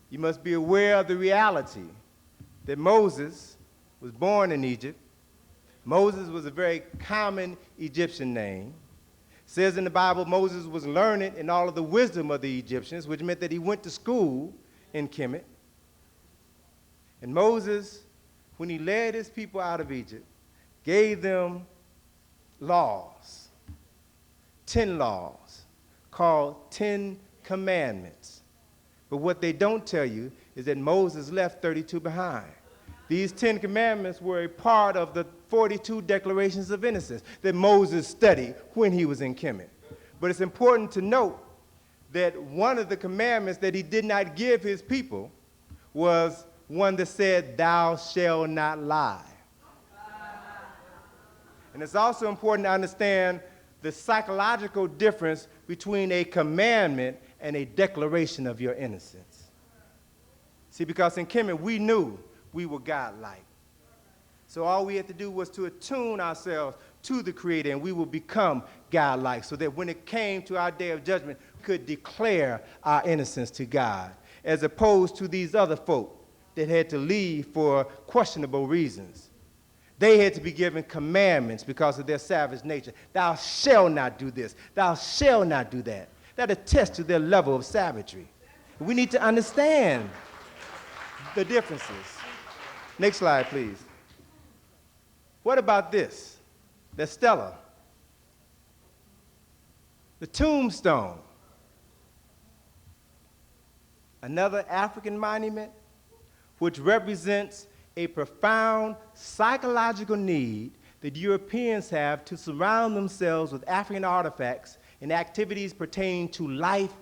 you must be aware of the reality that Moses was born in Egypt. Moses was a very common Egyptian name. It says in the Bible, Moses was learned in all of the wisdom of the Egyptians, which meant that he went to school in Kemet. And Moses, when he led his people out of Egypt, gave them laws, 10 laws, called 10 Commandments. But what they don't tell you is that Moses left 32 behind. These 10 Commandments were a part of the 42 Declarations of Innocence that Moses studied when he was in Kemet. But it's important to note that one of the commandments that he did not give his people was one that said, "Thou shalt not lie." And it's also important to understand the psychological difference between a commandment and a declaration of your innocence. See, because in Kemet, we knew we were godlike. So all we had to do was to attune ourselves to the Creator, and we would become godlike, so that when it came to our day of judgment, we could declare our innocence to God, as opposed to these other folk that had to leave for questionable reasons. They had to be given commandments because of their savage nature. Thou shalt not do this. Thou shalt not do that. That attests to their level of savagery. We need to understand the differences. Next slide, please. What about this? The stela. The tombstone. Another African monument which represents a profound psychological need that Europeans have to surround themselves with African artifacts and activities pertaining to life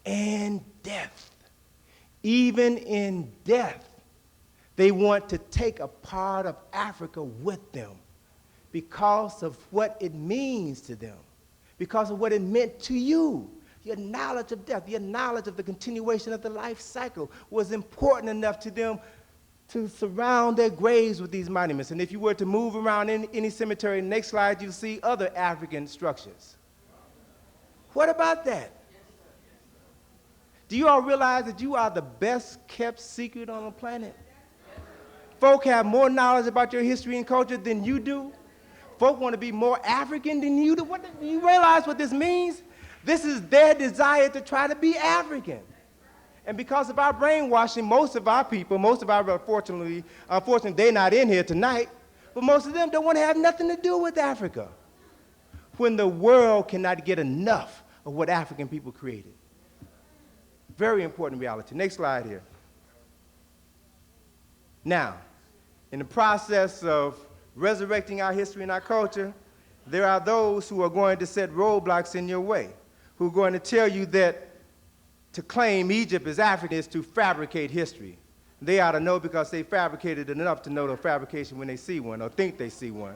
and death. Even in death, they want to take a part of Africa with them because of what it means to them, because of what it meant to you. Your knowledge of death, your knowledge of the continuation of the life cycle was important enough to them to surround their graves with these monuments. And if you were to move around in any cemetery, next slide, you'll see other African structures. What about that? Do you all realize that you are the best kept secret on the planet? Folk have more knowledge about your history and culture than you do. Folk want to be more African than you do. Do you realize what this means? This is their desire to try to be African. And because of our brainwashing, most of our people, unfortunately, they're not in here tonight, but most of them don't want to have nothing to do with Africa when the world cannot get enough of what African people created. Very important reality. Next slide here. Now, in the process of resurrecting our history and our culture, there are those who are going to set roadblocks in your way, who are going to tell you that to claim Egypt as African is to fabricate history. They ought to know because they fabricated enough to know the fabrication when they see one or think they see one.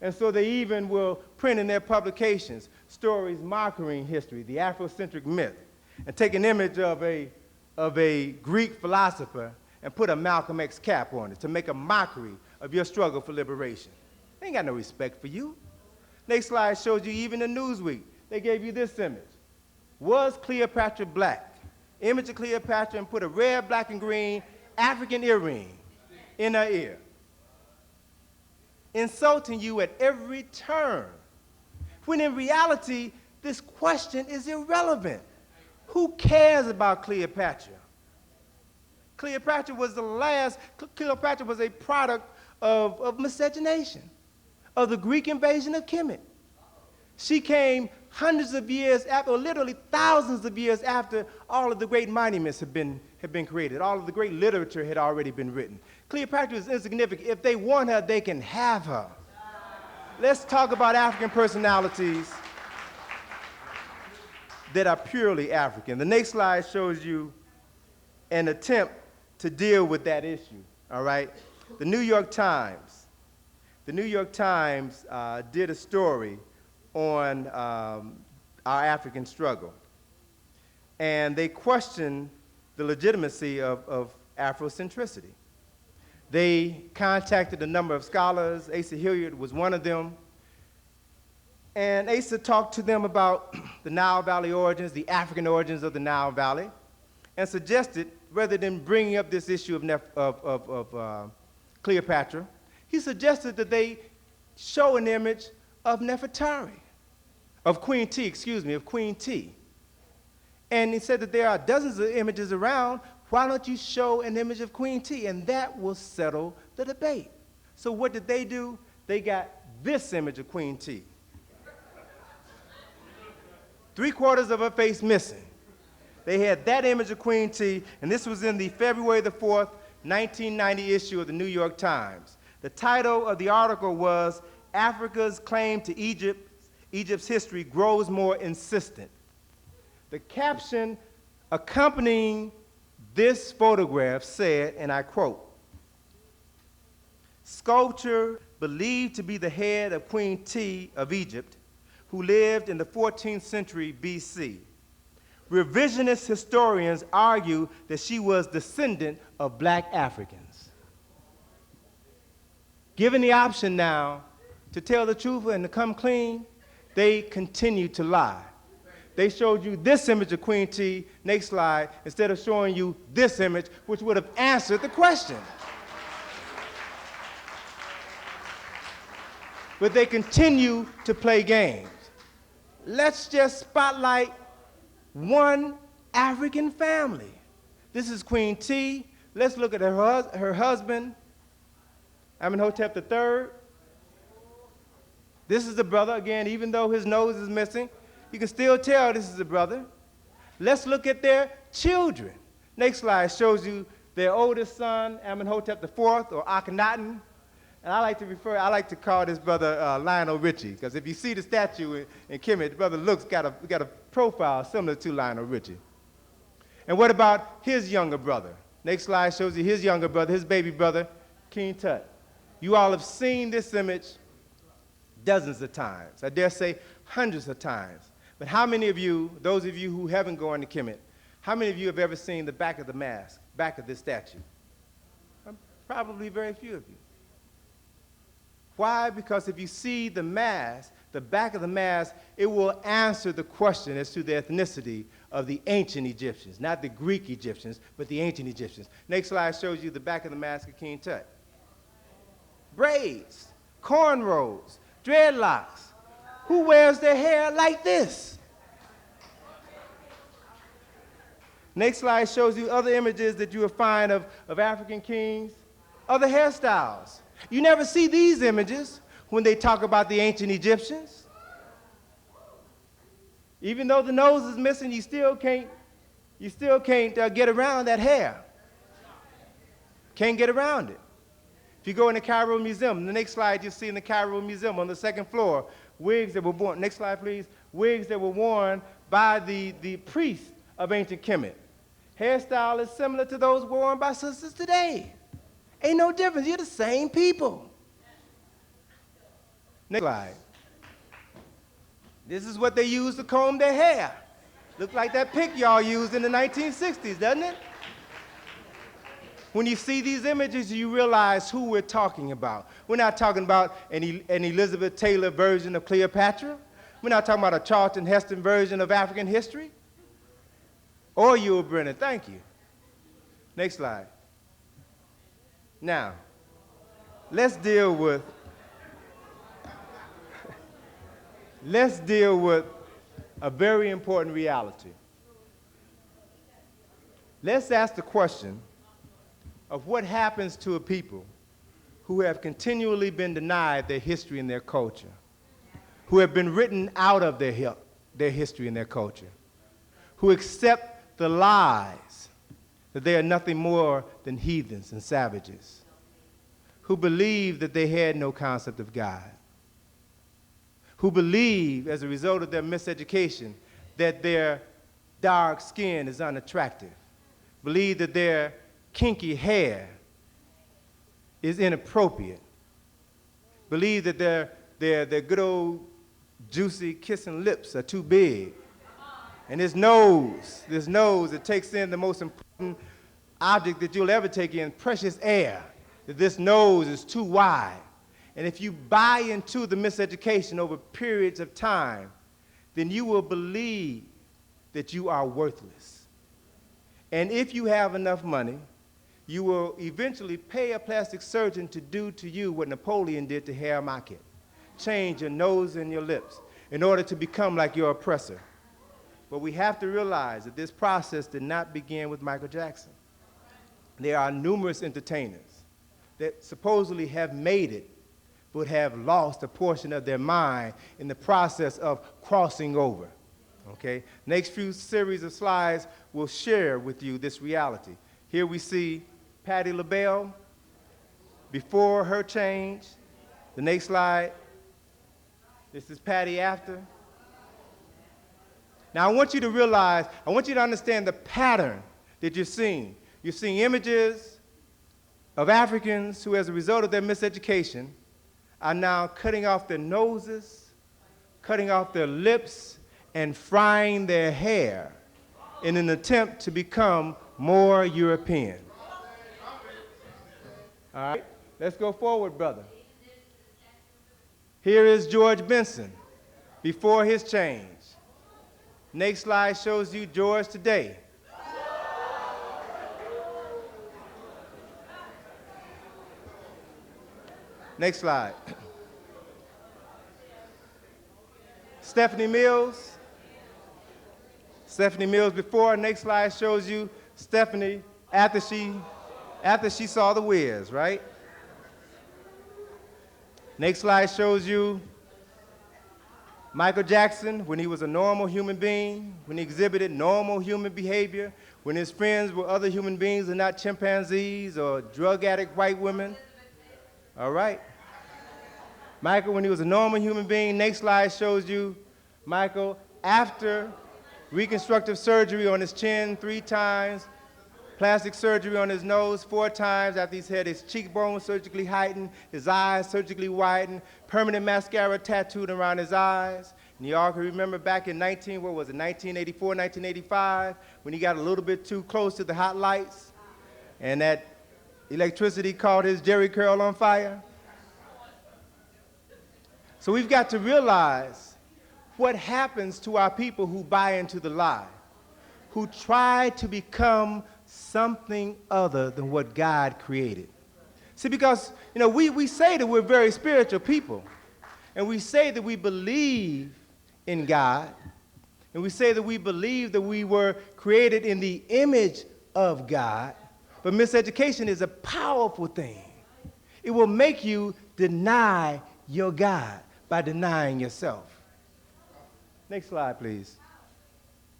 And so they even will print in their publications stories mocking history, the Afrocentric myth, and take an image of a Greek philosopher and put a Malcolm X cap on it to make a mockery of your struggle for liberation. They ain't got no respect for you. Next slide shows you even in Newsweek, they gave you this image. Was Cleopatra black? Image of Cleopatra and put a red, black, and green African earring in her ear. Insulting you at every turn. When in reality, this question is irrelevant. Who cares about Cleopatra? Cleopatra was Cleopatra was a product of miscegenation, of the Greek invasion of Kemet. She came hundreds of years after, or literally thousands of years after all of the great monuments had been created. All of the great literature had already been written. Cleopatra is insignificant. If they want her, they can have her. Let's talk about African personalities that are purely African. The next slide shows you an attempt to deal with that issue, all right? The New York Times did a story on our African struggle. And they questioned the legitimacy of Afrocentricity. They contacted a number of scholars. Asa Hilliard was one of them. And Asa talked to them about the Nile Valley origins, the African origins of the Nile Valley, and suggested, rather than bringing up this issue of Cleopatra, he suggested that they show an image of Nefertari, of Queen T. And he said that there are dozens of images around. Why don't you show an image of Queen T? And that will settle the debate. So what did they do? They got this image of Queen T. 3/4 of her face missing. They had that image of Queen T, and this was in the February the 4th, 1990 issue of the New York Times. The title of the article was, "Africa's Claim to Egypt's History Grows More Insistent." The caption accompanying this photograph said, and I quote, "Sculpture believed to be the head of Queen T of Egypt, who lived in the 14th century BC. Revisionist historians argue that she was descendant of black Africans." Given the option now to tell the truth and to come clean, they continue to lie. They showed you this image of Queen T, next slide, instead of showing you this image, which would have answered the question. But they continue to play games. Let's just spotlight one African family. This is Queen T. Let's look at her husband, Amenhotep III. This is the brother, again, even though his nose is missing, you can still tell this is the brother. Let's look at their children. Next slide shows you their oldest son, Amenhotep IV, or Akhenaten. And I like to call this brother Lionel Richie, because if you see the statue in Kemet, the brother got a profile similar to Lionel Richie. And what about his younger brother? Next slide shows you his younger brother, his baby brother, King Tut. You all have seen this image dozens of times. I dare say hundreds of times. But how many of you, those of you who haven't gone to Kemet, how many of you have ever seen the back of the mask, back of this statue? Probably very few of you. Why? Because if you see the mask, the back of the mask, it will answer the question as to the ethnicity of the ancient Egyptians, not the Greek Egyptians, but the ancient Egyptians. Next slide shows you the back of the mask of King Tut. Braids, cornrows, dreadlocks. Who wears their hair like this? Next slide shows you other images that you will find of African kings, other hairstyles. You never see these images when they talk about the ancient Egyptians. Even though the nose is missing, you still can't get around that hair. Can't get around it. If you go in the Cairo Museum, the next slide you see in the Cairo Museum on the second floor, wigs that were worn, next slide please, wigs that were worn by the priests of ancient Kemet. Hairstyle is similar to those worn by sisters today. Ain't no difference, you're the same people. Next slide. This is what they use to comb their hair. Look like that pick y'all used in the 1960s, doesn't it? When you see these images, you realize who we're talking about. We're not talking about an Elizabeth Taylor version of Cleopatra. We're not talking about a Charlton Heston version of African history. Or Yul Brynner, thank you. Next slide. Now, let's deal with a very important reality. Let's ask the question of what happens to a people who have continually been denied their history and their culture, who have been written out of their history and their culture, who accept the lies that they are nothing more than heathens and savages, who believe that they had no concept of God, who believe, as a result of their miseducation, that their dark skin is unattractive, believe that their kinky hair is inappropriate, believe that their good old juicy kissing lips are too big, and this nose that takes in the most important object that you'll ever take in, precious air, that this nose is too wide. And if you buy into the miseducation over periods of time, then you will believe that you are worthless. And if you have enough money, you will eventually pay a plastic surgeon to do to you what Napoleon did to Herr Marquette, change your nose and your lips in order to become like your oppressor. But we have to realize that this process did not begin with Michael Jackson. There are numerous entertainers that supposedly have made it, but have lost a portion of their mind in the process of crossing over. Okay? Next few series of slides will share with you this reality. Here we see Patti LaBelle before her change. The next slide, this is Patti after. Now I want you to realize, I want you to understand the pattern that you're seeing. You're seeing images of Africans who, as a result of their miseducation, are now cutting off their noses, cutting off their lips, and frying their hair in an attempt to become more European. All right, let's go forward, brother. Here is George Benson before his change. Next slide shows you George today. Next slide. Stephanie Mills. Stephanie Mills before. Next slide shows you Stephanie after she saw the Wiz, right? Next slide shows you Michael Jackson when he was a normal human being, when he exhibited normal human behavior, when his friends were other human beings and not chimpanzees or drug addict white women. All right. Michael when he was a normal human being. Next slide shows you Michael after reconstructive surgery on his chin 3 times, plastic surgery on his nose 4 times after he's had his cheekbones surgically heightened, his eyes surgically widened, permanent mascara tattooed around his eyes. And you all can remember back in 1984, 1985, when he got a little bit too close to the hot lights and that electricity caught his jerry curl on fire. So we've got to realize what happens to our people who buy into the lie, who try to become something other than what God created. See, because, we say that we're very spiritual people, and we say that we believe in God, and we say that we believe that we were created in the image of God, but miseducation is a powerful thing. It will make you deny your God by denying yourself. Next slide, please.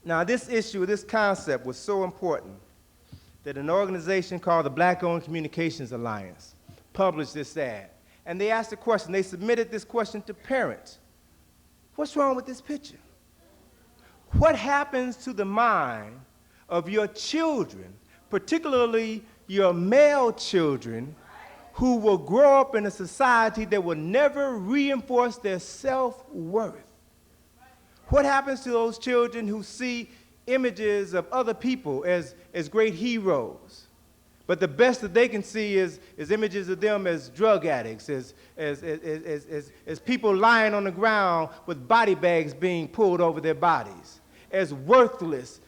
Now, this issue, this concept was so important that an organization called the Black-Owned Communications Alliance published this ad. And they asked a question. They submitted this question to parents. What's wrong with this picture? What happens to the mind of your children, particularly your male children, who will grow up in a society that will never reinforce their self-worth? What happens to those children who see images of other people as great heroes, but the best that they can see is images of them as drug addicts, as people lying on the ground with body bags being pulled over their bodies, as worthless,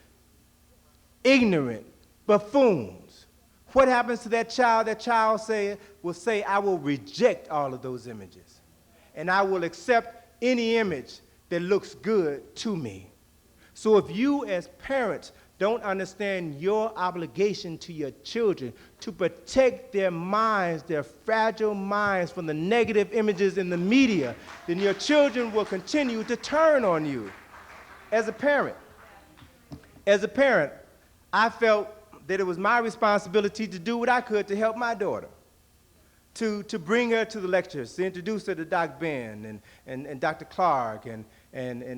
ignorant buffoons? What happens to that child? That child will say, I will reject all of those images, and I will accept any image that looks good to me. So if you as parents don't understand your obligation to your children to protect their minds, their fragile minds, from the negative images in the media, then your children will continue to turn on you. As a parent, I felt that it was my responsibility to do what I could to help my daughter, to bring her to the lectures, to introduce her to Dr. Ben and Dr. Clark and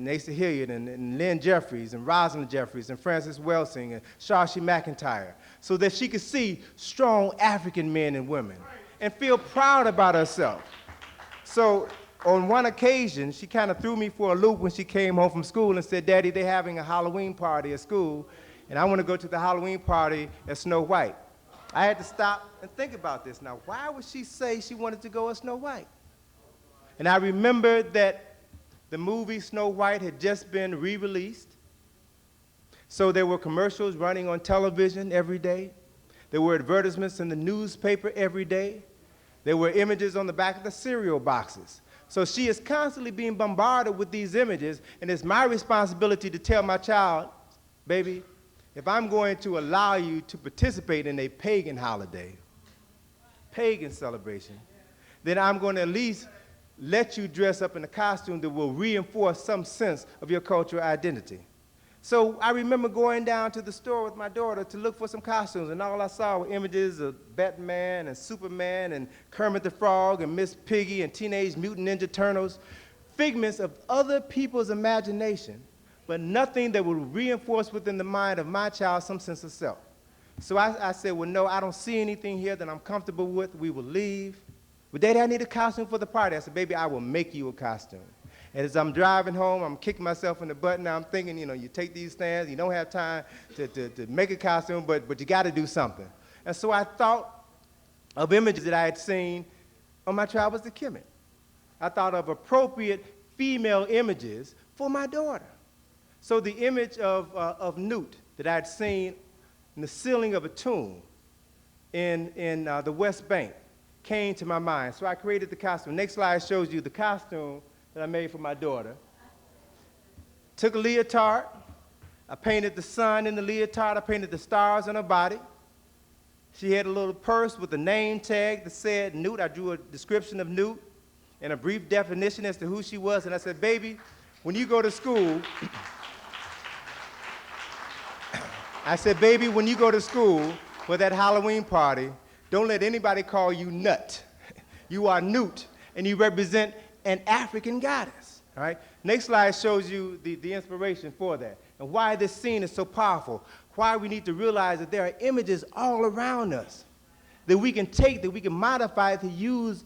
Asa Hilliard and Lynn Jeffries and Rosalind Jeffries and Frances Welsing and Shashi McIntyre, so that she could see strong African men and women and feel proud about herself. So on one occasion, she kind of threw me for a loop when she came home from school and said, Daddy, they're having a Halloween party at school, and I want to go to the Halloween party as Snow White. I had to stop and think about this. Now, why would she say she wanted to go as Snow White? And I remembered that the movie Snow White had just been re-released. So there were commercials running on television every day. There were advertisements in the newspaper every day. There were images on the back of the cereal boxes. So she is constantly being bombarded with these images, and it's my responsibility to tell my child, baby, if I'm going to allow you to participate in a pagan holiday, pagan celebration, then I'm going to at least let you dress up in a costume that will reinforce some sense of your cultural identity. So I remember going down to the store with my daughter to look for some costumes, and all I saw were images of Batman and Superman and Kermit the Frog and Miss Piggy and Teenage Mutant Ninja Turtles, figments of other people's imagination, but nothing that would reinforce within the mind of my child some sense of self. So I said, well, no, I don't see anything here that I'm comfortable with. We will leave. But Daddy, I need a costume for the party. I said, baby, I will make you a costume. And as I'm driving home, I'm kicking myself in the butt. Now I'm thinking, you know, you take these stands, you don't have time to make a costume, but you got to do something. And so I thought of images that I had seen on my travels to Kemet. I thought of appropriate female images for my daughter. So the image of Newt that I had seen in the ceiling of a tomb in the West Bank came to my mind. So I created the costume. Next slide shows you the costume that I made for my daughter. Took a leotard. I painted the sun in the leotard. I painted the stars on her body. She had a little purse with a name tag that said Newt. I drew a description of Newt and a brief definition as to who she was. And I said, baby, when you go to school, for that Halloween party, don't let anybody call you Nut. You are Newt, and you represent an African goddess. All right? Next slide shows you the inspiration for that and why this scene is so powerful, why we need to realize that there are images all around us that we can take, that we can modify to use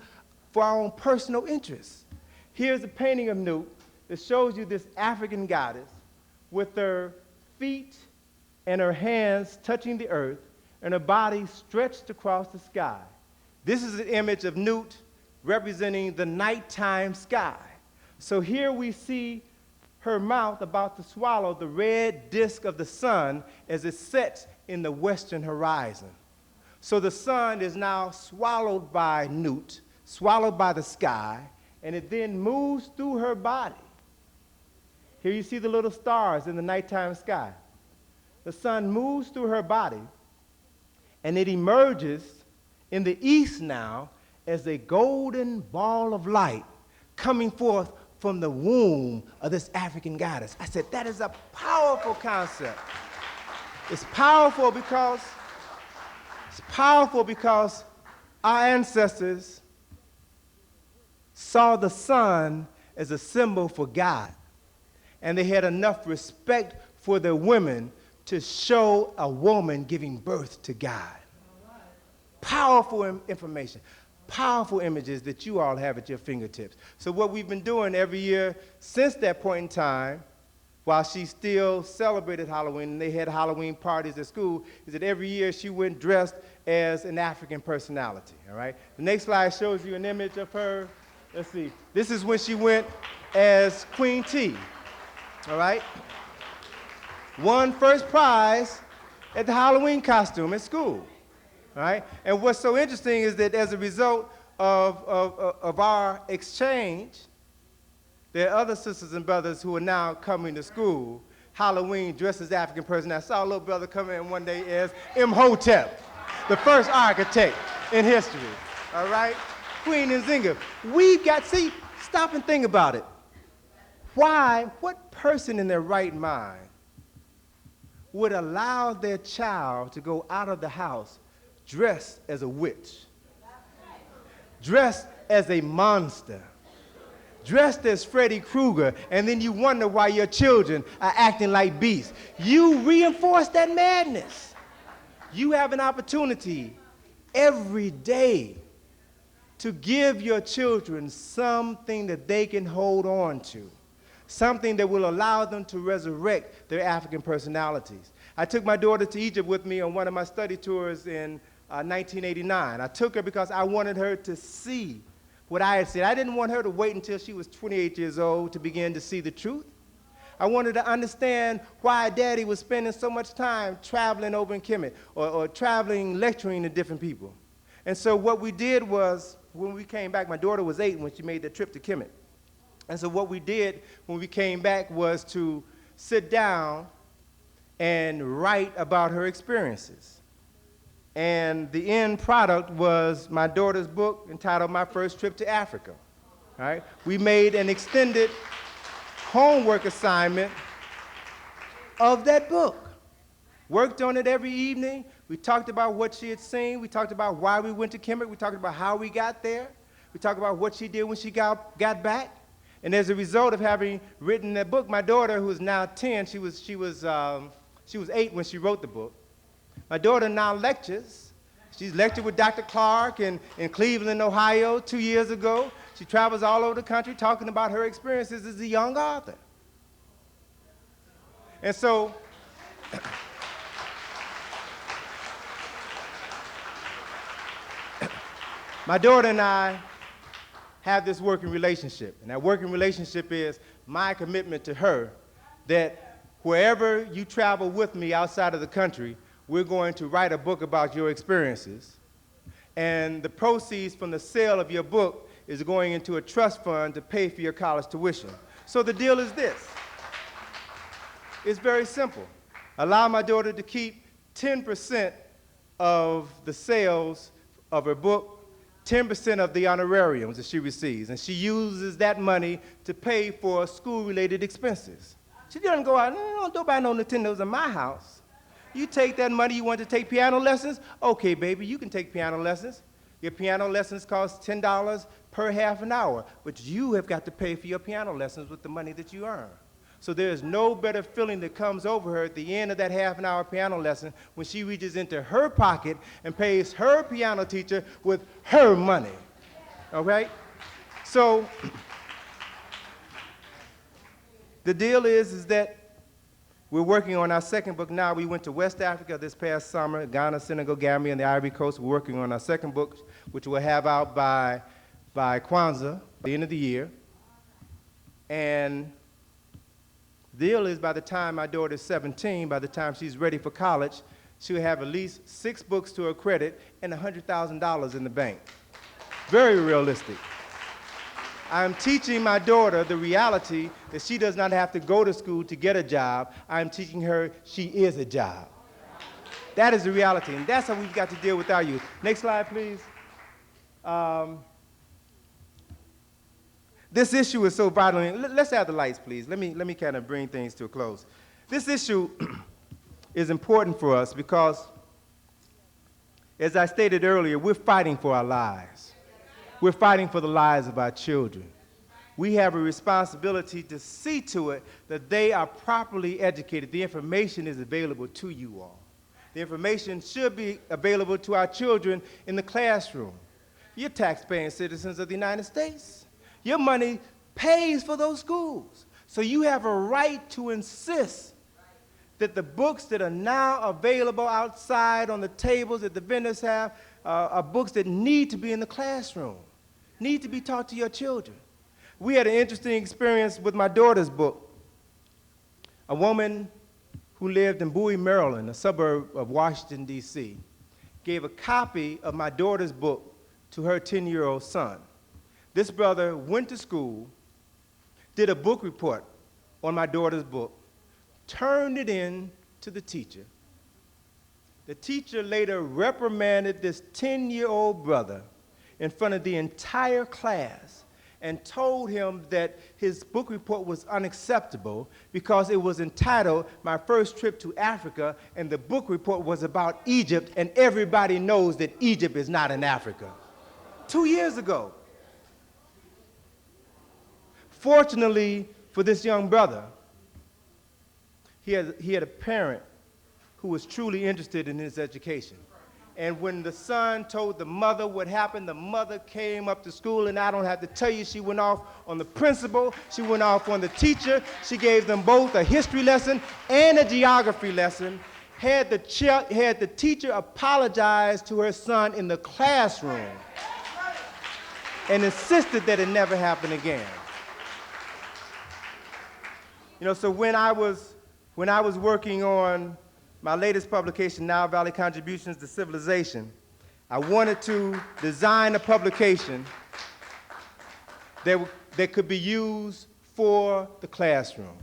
for our own personal interests. Here's a painting of Newt that shows you this African goddess with her feet and her hands touching the earth and her body stretched across the sky. This is an image of Newt representing the nighttime sky. So here we see her mouth about to swallow the red disk of the sun as it sets in the western horizon. So the sun is now swallowed by Newt, swallowed by the sky, and it then moves through her body. Here you see the little stars in the nighttime sky. The sun moves through her body, and it emerges in the east now as a golden ball of light coming forth from the womb of this African goddess. I said, that is a powerful concept. It's powerful because our ancestors saw the sun as a symbol for God, and they had enough respect for their women to show a woman giving birth to God. Powerful information, powerful images that you all have at your fingertips. So what we've been doing every year since that point in time, while she still celebrated Halloween and they had Halloween parties at school, is that every year she went dressed as an African personality, all right? The next slide shows you an image of her. Let's see. This is when she went as Queen T, all right? Won first prize at the Halloween costume at school, all right? And what's so interesting is that as a result of our exchange, there are other sisters and brothers who are now coming to school, Halloween, dressed as African person. I saw a little brother come in one day as Imhotep, the first architect in history, all right? Queen Nzinga. We've got, see, stop and think about it. Why, what person in their right mind would allow their child to go out of the house dressed as a witch, dressed as a monster, dressed as Freddy Krueger, and then you wonder why your children are acting like beasts? You reinforce that madness. You have an opportunity every day to give your children something that they can hold on to, something that will allow them to resurrect their African personalities. I took my daughter to Egypt with me on one of my study tours in 1989. I took her because I wanted her to see what I had seen. I didn't want her to wait until she was 28 years old to begin to see the truth. I wanted to understand why Daddy was spending so much time traveling over in Kemet or traveling, lecturing to different people. And so what we did was, when we came back, my daughter was 8 when she made that trip to Kemet. And so what we did when we came back was to sit down and write about her experiences. And the end product was my daughter's book entitled My First Trip to Africa. All right? We made an extended homework assignment of that book. Worked on it every evening. We talked about what she had seen. We talked about why we went to Kemet. We talked about how we got there. We talked about what she did when she got back. And as a result of having written that book, my daughter, who is now 10, she was 8 when she wrote the book. My daughter now lectures. She's lectured with Dr. Clark in Cleveland, Ohio 2 years ago. She travels all over the country talking about her experiences as a young author. And so, my daughter and I have this working relationship. And that working relationship is my commitment to her that wherever you travel with me outside of the country, we're going to write a book about your experiences. And the proceeds from the sale of your book is going into a trust fund to pay for your college tuition. So the deal is this. It's very simple. Allow my daughter to keep 10% of the sales of her book, 10% of the honorariums that she receives, and she uses that money to pay for school-related expenses. She doesn't go out, don't buy no Nintendos in my house. You take that money, you want to take piano lessons? Okay, baby, you can take piano lessons. Your piano lessons cost $10 per half an hour, but you have got to pay for your piano lessons with the money that you earn. So there's no better feeling that comes over her at the end of that half-an-hour piano lesson when she reaches into her pocket and pays her piano teacher with her money, all right? So the deal is that we're working on our second book now. We went to West Africa this past summer, Ghana, Senegal, Gambia, and the Ivory Coast. We're working on our second book, which we'll have out by Kwanzaa, the end of the year. And the deal is by the time my daughter is 17, by the time she's ready for college, she'll have at least 6 books to her credit and $100,000 in the bank. Very realistic. I'm teaching my daughter the reality that she does not have to go to school to get a job. I'm teaching her she is a job. That is the reality, and that's how we've got to deal with our youth. Next slide, please. This issue is so vital. Let's have the lights, please. Let me kind of bring things to a close. This issue is important for us because, as I stated earlier, we're fighting for our lives. We're fighting for the lives of our children. We have a responsibility to see to it that they are properly educated. The information is available to you all. The information should be available to our children in the classroom. You're tax-paying citizens of the United States. Your money pays for those schools. So you have a right to insist that the books that are now available outside on the tables that the vendors have are books that need to be in the classroom, need to be taught to your children. We had an interesting experience with my daughter's book. A woman who lived in Bowie, Maryland, a suburb of Washington, D.C., gave a copy of my daughter's book to her 10-year-old son. This brother went to school, did a book report on my daughter's book, turned it in to the teacher. The teacher later reprimanded this 10-year-old brother in front of the entire class and told him that his book report was unacceptable because it was entitled My First Trip to Africa, and the book report was about Egypt, and everybody knows that Egypt is not in Africa. 2 years ago. Fortunately for this young brother, he had a parent who was truly interested in his education. And when the son told the mother what happened, the mother came up to school, and I don't have to tell you, she went off on the principal, she went off on the teacher, she gave them both a history lesson and a geography lesson, had the teacher apologize to her son in the classroom, and insisted that it never happen again. You know, so when I was working on my latest publication, Nile Valley Contributions to Civilization, I wanted to design a publication that could be used for the classroom,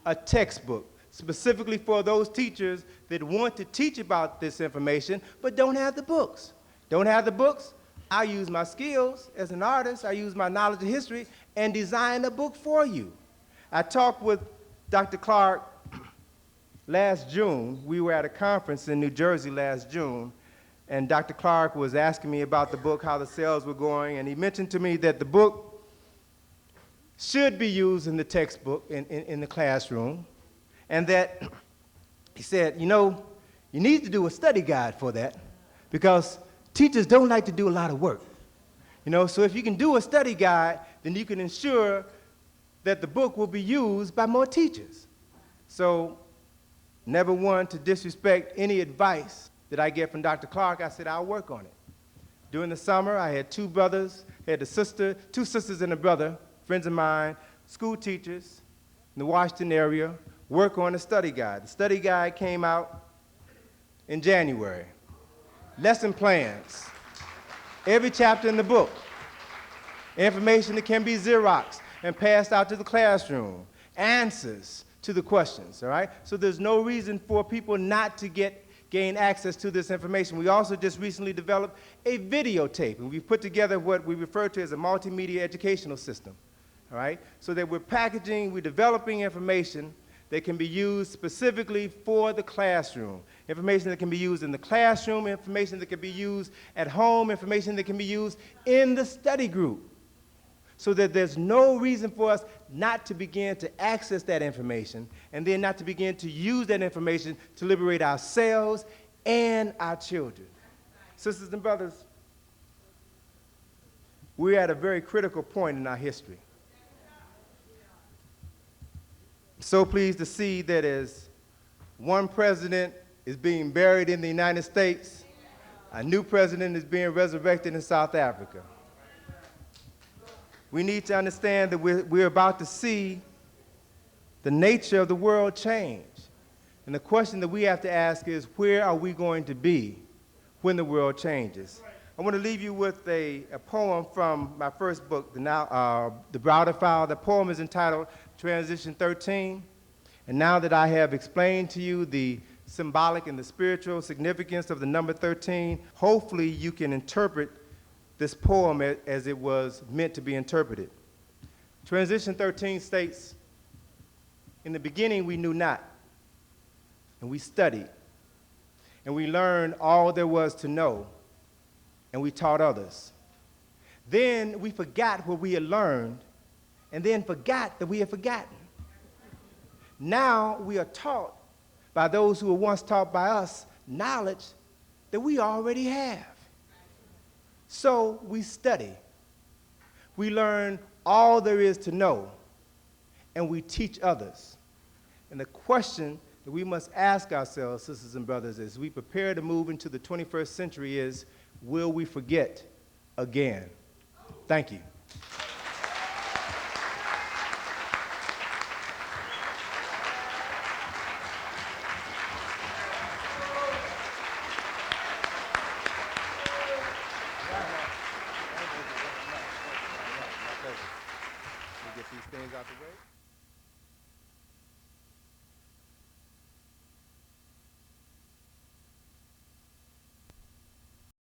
a textbook, specifically for those teachers that want to teach about this information but don't have the books. Don't have the books? I use my skills as an artist, I use my knowledge of history, and design a book for you. I talked with Dr. Clark last June, we were at a conference in New Jersey last June, and Dr. Clark was asking me about the book, how the sales were going, and he mentioned to me that the book should be used in the textbook, in the classroom, and that he said, you know, you need to do a study guide for that because teachers don't like to do a lot of work. You know, so if you can do a study guide, then you can ensure that the book will be used by more teachers. So, never one to disrespect any advice that I get from Dr. Clark, I said I'll work on it. During the summer, I had two brothers, had two sisters and a brother, friends of mine, school teachers in the Washington area, work on a study guide. The study guide came out in January. Lesson plans, every chapter in the book, information that can be Xeroxed and passed out to the classroom, answers to the questions, all right? So there's no reason for people not to gain access to this information. We also just recently developed a videotape, and we've put together what we refer to as a multimedia educational system, all right? So that we're developing information that can be used specifically for the classroom. Information that can be used in the classroom, information that can be used at home, information that can be used in the study group. So that there's no reason for us not to begin to access that information and then not to begin to use that information to liberate ourselves and our children. Sisters and brothers, we're at a very critical point in our history. So pleased to see that as one president is being buried in the United States, a new president is being resurrected in South Africa. We need to understand that we're about to see the nature of the world change. And the question that we have to ask is, where are we going to be when the world changes? I want to leave you with a poem from my first book, the Browder file. The poem is entitled Transition 13. And now that I have explained to you the symbolic and the spiritual significance of the number 13, hopefully you can interpret this poem as it was meant to be interpreted. Transition 13 states, in the beginning we knew not, and we studied, and we learned all there was to know, and we taught others. Then we forgot what we had learned, and then forgot that we had forgotten. Now we are taught by those who were once taught by us knowledge that we already have. So we study. We learn all there is to know, and we teach others. And the question that we must ask ourselves, sisters and brothers, as we prepare to move into the 21st century is, will we forget again? Thank you. Get these things out the way.